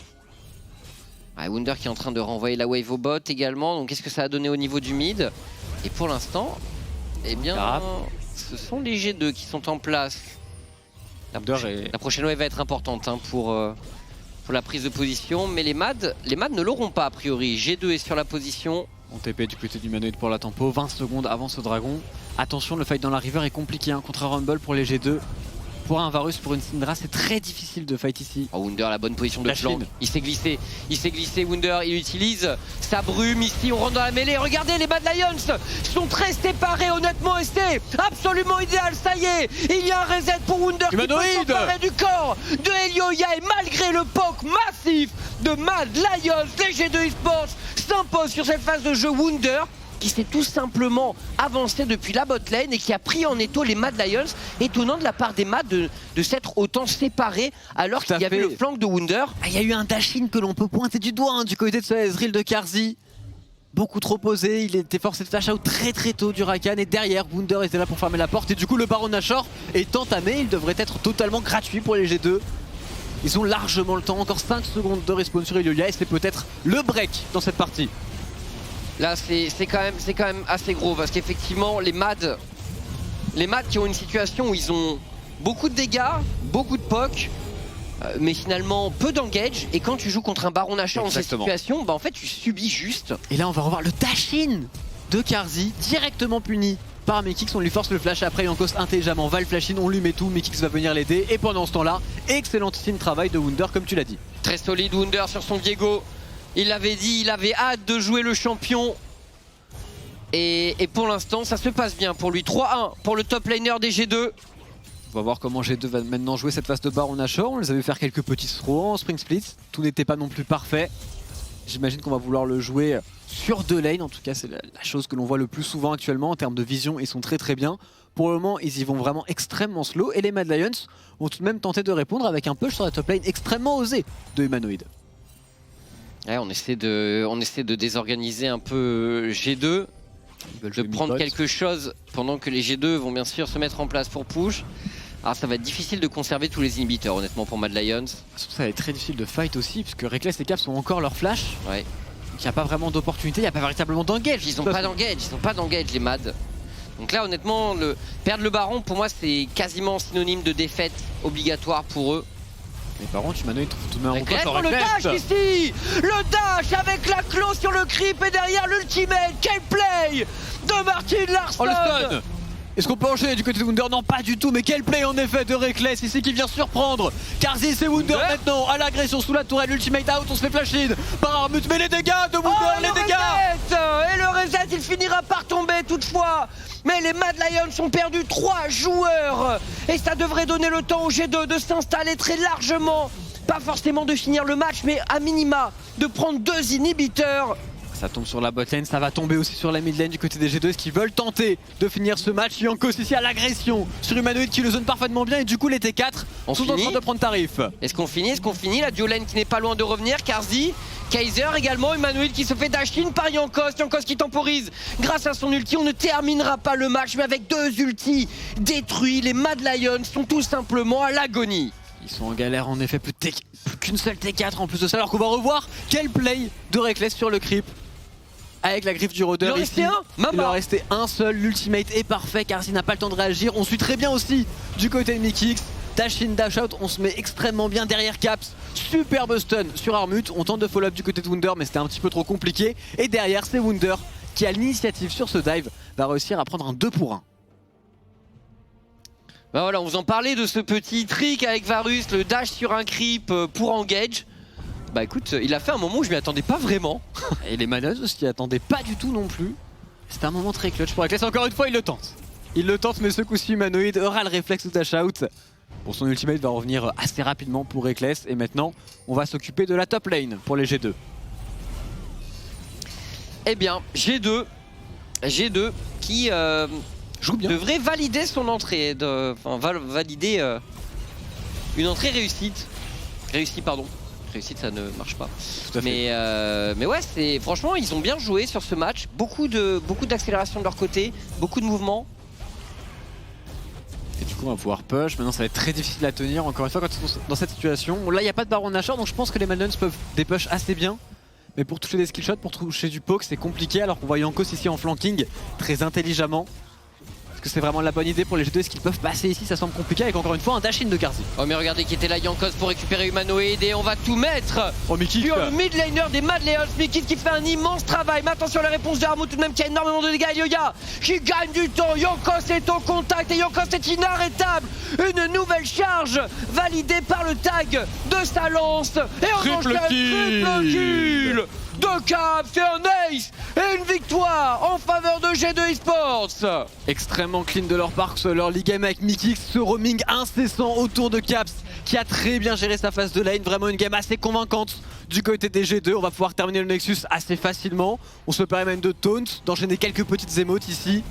Wunder qui est en train de renvoyer la wave au bot également, donc qu'est-ce que ça a donné au niveau du mid? Et pour l'instant, eh bien, ce sont les G2 qui sont en place. La prochaine wave va être importante hein, pour la prise de position, mais les Mad ne l'auront pas a priori. G2 est sur la position. On TP du côté du Humanoid pour la tempo, 20 secondes avant ce dragon. Attention, le fight dans la river est compliqué hein, contre un Rumble pour les G2. Pour un Varus, pour une Syndra, c'est très difficile de fight ici. Wunder a la bonne position de flanc. Il s'est glissé Wunder, il utilise sa brume ici, on rentre dans la mêlée. Regardez, les Mad Lions sont très séparés honnêtement et c'est absolument idéal, ça y est. Il y a un reset pour Wunder qui peut s'emparer du corps de Elioya et malgré le poke massif de Mad Lions, les G2 eSports s'imposent sur cette phase de jeu. Wunder qui s'est tout simplement avancé depuis la bot lane et qui a pris en étau les Mad Lions. Étonnant de la part des Mad de s'être autant séparés alors qu'il y avait le flank de Wunder. Il y a eu un dash-in que l'on peut pointer du doigt hein, du côté de ce Ezreal de Carzzy. Beaucoup trop posé, il était forcé de flash out très tôt du Rakan et derrière Wunder était là pour fermer la porte et du coup le Baron Nashor est entamé, il devrait être totalement gratuit pour les G2. Ils ont largement le temps, encore 5 secondes de respawn sur Elioya et c'est peut-être le break dans cette partie. Là c'est quand même assez gros parce qu'effectivement les Mad qui ont une situation où ils ont beaucoup de dégâts, beaucoup de poke, mais finalement peu d'engage, et quand tu joues contre un Baron Nashor dans cette situation, bah en fait tu subis juste. Et là on va revoir le dash-in de Carzzy directement puni par Mikix, on lui force le flash après, Yankos intelligemment va le flash in, on lui met tout, Mikix va venir l'aider et pendant ce temps là, excellentissime travail de Wunder comme tu l'as dit. Très solide Wunder sur son Viego. Il l'avait dit, il avait hâte de jouer le champion. Et pour l'instant, ça se passe bien pour lui. 3-1 pour le top laner des G2. On va voir comment G2 va maintenant jouer cette phase de Baron Nashor. On les avait faire quelques petits throws en Spring Split. Tout n'était pas non plus parfait. J'imagine qu'on va vouloir le jouer sur 2 lanes. En tout cas, c'est la chose que l'on voit le plus souvent actuellement. En termes de vision, ils sont très bien. Pour le moment, ils y vont vraiment extrêmement slow. Et les Mad Lions vont tout de même tenter de répondre avec un push sur la top lane extrêmement osé de Humanoid. Ouais, on essaie de désorganiser un peu G2, de prendre quelque chose pendant que les G2 vont bien sûr se mettre en place pour push. Alors ça va être difficile de conserver tous les inhibiteurs honnêtement pour Mad Lions. Ça va être très difficile de fight aussi puisque Reckless et Caps ont encore leur flash. Ouais. Donc il n'y a pas vraiment d'opportunité, il n'y a pas véritablement d'engage. Ils n'ont pas d'engage les Mad. Donc là, honnêtement, perdre le baron, pour moi, c'est quasiment synonyme de défaite obligatoire pour eux. Mais par contre, Humanoid trouve tout de même un Reckless pour le dash ici. Le dash avec la claw sur le creep et derrière l'ultimate. Quel play de Martin Larsson. Oh, le stun. Est-ce qu'on peut enchaîner du côté de Wunder? Non, pas du tout, mais quel play en effet de Reckless ici qui vient surprendre Carzzy et Wunder maintenant à l'agression sous la tourelle, ultimate out, on se fait flash in par Armut, mais les dégâts de Wunder, les dégâts reset. Et le reset, il finira par tomber toutefois. Mais les Mad Lions ont perdu 3 joueurs et ça devrait donner le temps au G2 de s'installer très largement. Pas forcément de finir le match, mais à minima de prendre 2 inhibiteurs. Ça tombe sur la botlane, ça va tomber aussi sur la midlane du côté des G2. Est-ce qu'ils veulent tenter de finir ce match? Yankos ici à l'agression sur Humanoid qui le zone parfaitement bien et du coup les T4 sont en train de prendre tarif. Est-ce qu'on finit? La duo lane qui n'est pas loin de revenir, Carzzy, Kaiser également, Humanoid qui se fait dash in par Yankos, Yankos qui temporise grâce à son ulti. On ne terminera pas le match mais avec 2 ultis détruits, les Mad Lions sont tout simplement à l'agonie. Ils sont en galère en effet, plus qu'une seule T4 en plus de ça, alors qu'on va revoir quel play de Reckless sur le creep. Avec la griffe du Rôdeur ici. Il en restait un seul, l'ultimate est parfait, Carzzy n'a pas le temps de réagir. On suit très bien aussi du côté de Mikix. Dash in, dash out, on se met extrêmement bien derrière Caps. Superbe stun sur Armut, on tente de follow up du côté de Wunder mais c'était un petit peu trop compliqué. Et derrière c'est Wunder qui a l'initiative sur ce dive, va réussir à prendre un 2 pour 1. Bah voilà, on vous en parlait de ce petit trick avec Varus, le dash sur un creep pour engage. Bah écoute, il a fait un moment où je m'y attendais pas vraiment. Et les Manos s'y attendaient pas du tout non plus. C'était un moment très clutch pour Reckless. Encore une fois, il le tente. Il le tente, mais ce coup-ci, Humanoid aura le réflexe de dash out. Bon, son ultimate va revenir assez rapidement pour Reckless. Et maintenant, on va s'occuper de la top lane pour les G2. Eh bien, G2 qui joue bien. Devrait valider son entrée. Valider une entrée réussie, pardon. Réussite, ça ne marche pas. Mais ouais, franchement, ils ont bien joué sur ce match. Beaucoup d'accélération de leur côté, beaucoup de mouvements. Et du coup, on va pouvoir push. Maintenant, ça va être très difficile à tenir. Encore une fois, quand ils sont dans cette situation. Là, il n'y a pas de baron Nashor, donc je pense que les Madlands peuvent dépush assez bien. Mais pour toucher des skillshots, pour toucher du poke, c'est compliqué. Alors qu'on voit Yankos ici en flanking très intelligemment. Que c'est vraiment la bonne idée pour les G2, est-ce qu'ils peuvent passer ici? Ça semble compliqué avec encore une fois un dash in de Carzzy. Oh mais regardez qui était là, Yankos pour récupérer Humanoid et on va tout mettre sur le mid laner des Mad Lions. Mikix qui fait un immense travail, mais attention la réponse de Armut tout de même qui a énormément de dégâts. Yoya qui gagne du temps, Yankos est au contact et Yankos est inarrêtable. Une nouvelle charge validée par le tag de sa lance et on triple kill de Cap, c'est un ace et une victoire en faveur de G2 Esports. Extrêmement clean de leur part, leur league game avec Mikix, ce roaming incessant autour de Caps qui a très bien géré sa phase de lane, vraiment une game assez convaincante du côté des G2. On va pouvoir terminer le Nexus assez facilement, on se permet même de taunt, d'enchaîner quelques petites émotes ici.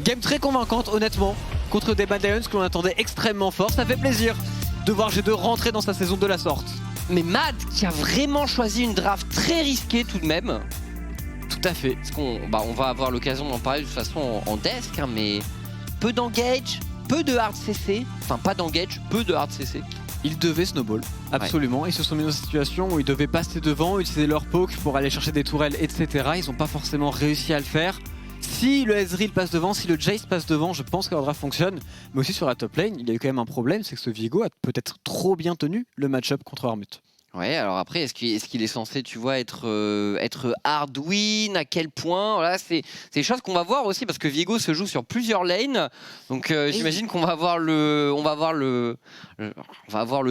Game très convaincante honnêtement, contre des Mad Lions que l'on attendait extrêmement fort, ça fait plaisir de voir G2 rentrer dans sa saison de la sorte. Mais Mad qui a vraiment choisi une draft très risquée tout de même. Tout à fait. Parce on va avoir l'occasion d'en parler de toute façon en desk, hein, mais peu d'engage, peu de hard CC. Enfin pas d'engage, peu de hard CC. Ils devaient snowball, absolument. Ouais. Ils se sont mis dans une situation où ils devaient passer devant, utiliser leur poke pour aller chercher des tourelles, etc. Ils n'ont pas forcément réussi à le faire. Si le Ezreal passe devant, si le Jace passe devant, je pense que leur draft fonctionne. Mais aussi sur la top lane, il y a eu quand même un problème, c'est que ce Viego a peut-être trop bien tenu le match-up contre Armut. Ouais, alors après, est-ce qu'il est censé, tu vois, être hard win? À quel point? Voilà, c'est des choses qu'on va voir aussi parce que Viego se joue sur plusieurs lanes. Donc j'imagine qu'on va avoir le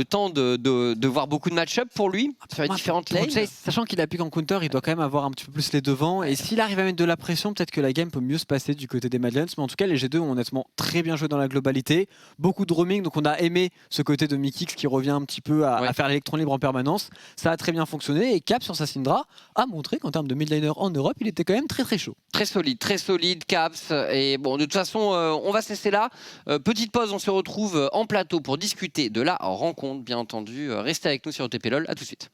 temps de voir beaucoup de match-up pour lui sur les différentes lanes. Sachant qu'il a pu qu'en counter, il doit quand même avoir un petit peu plus les devants. Et s'il arrive à mettre de la pression, peut-être que la game peut mieux se passer du côté des Mad Lions. Mais en tout cas, les G2 ont honnêtement très bien joué dans la globalité. Beaucoup de roaming, donc on a aimé ce côté de Mikix qui revient un petit peu à faire l'électron libre en permanence. Ça a très bien fonctionné et Cap sur sa Syndra a montré qu'en termes de midliner en Europe, il était quand même très chaud. Très solide Caps. Et bon, de toute façon, on va cesser là. Petite pause, on se retrouve en plateau pour discuter de la rencontre, bien entendu. Restez avec nous sur OTP LOL, à tout de suite.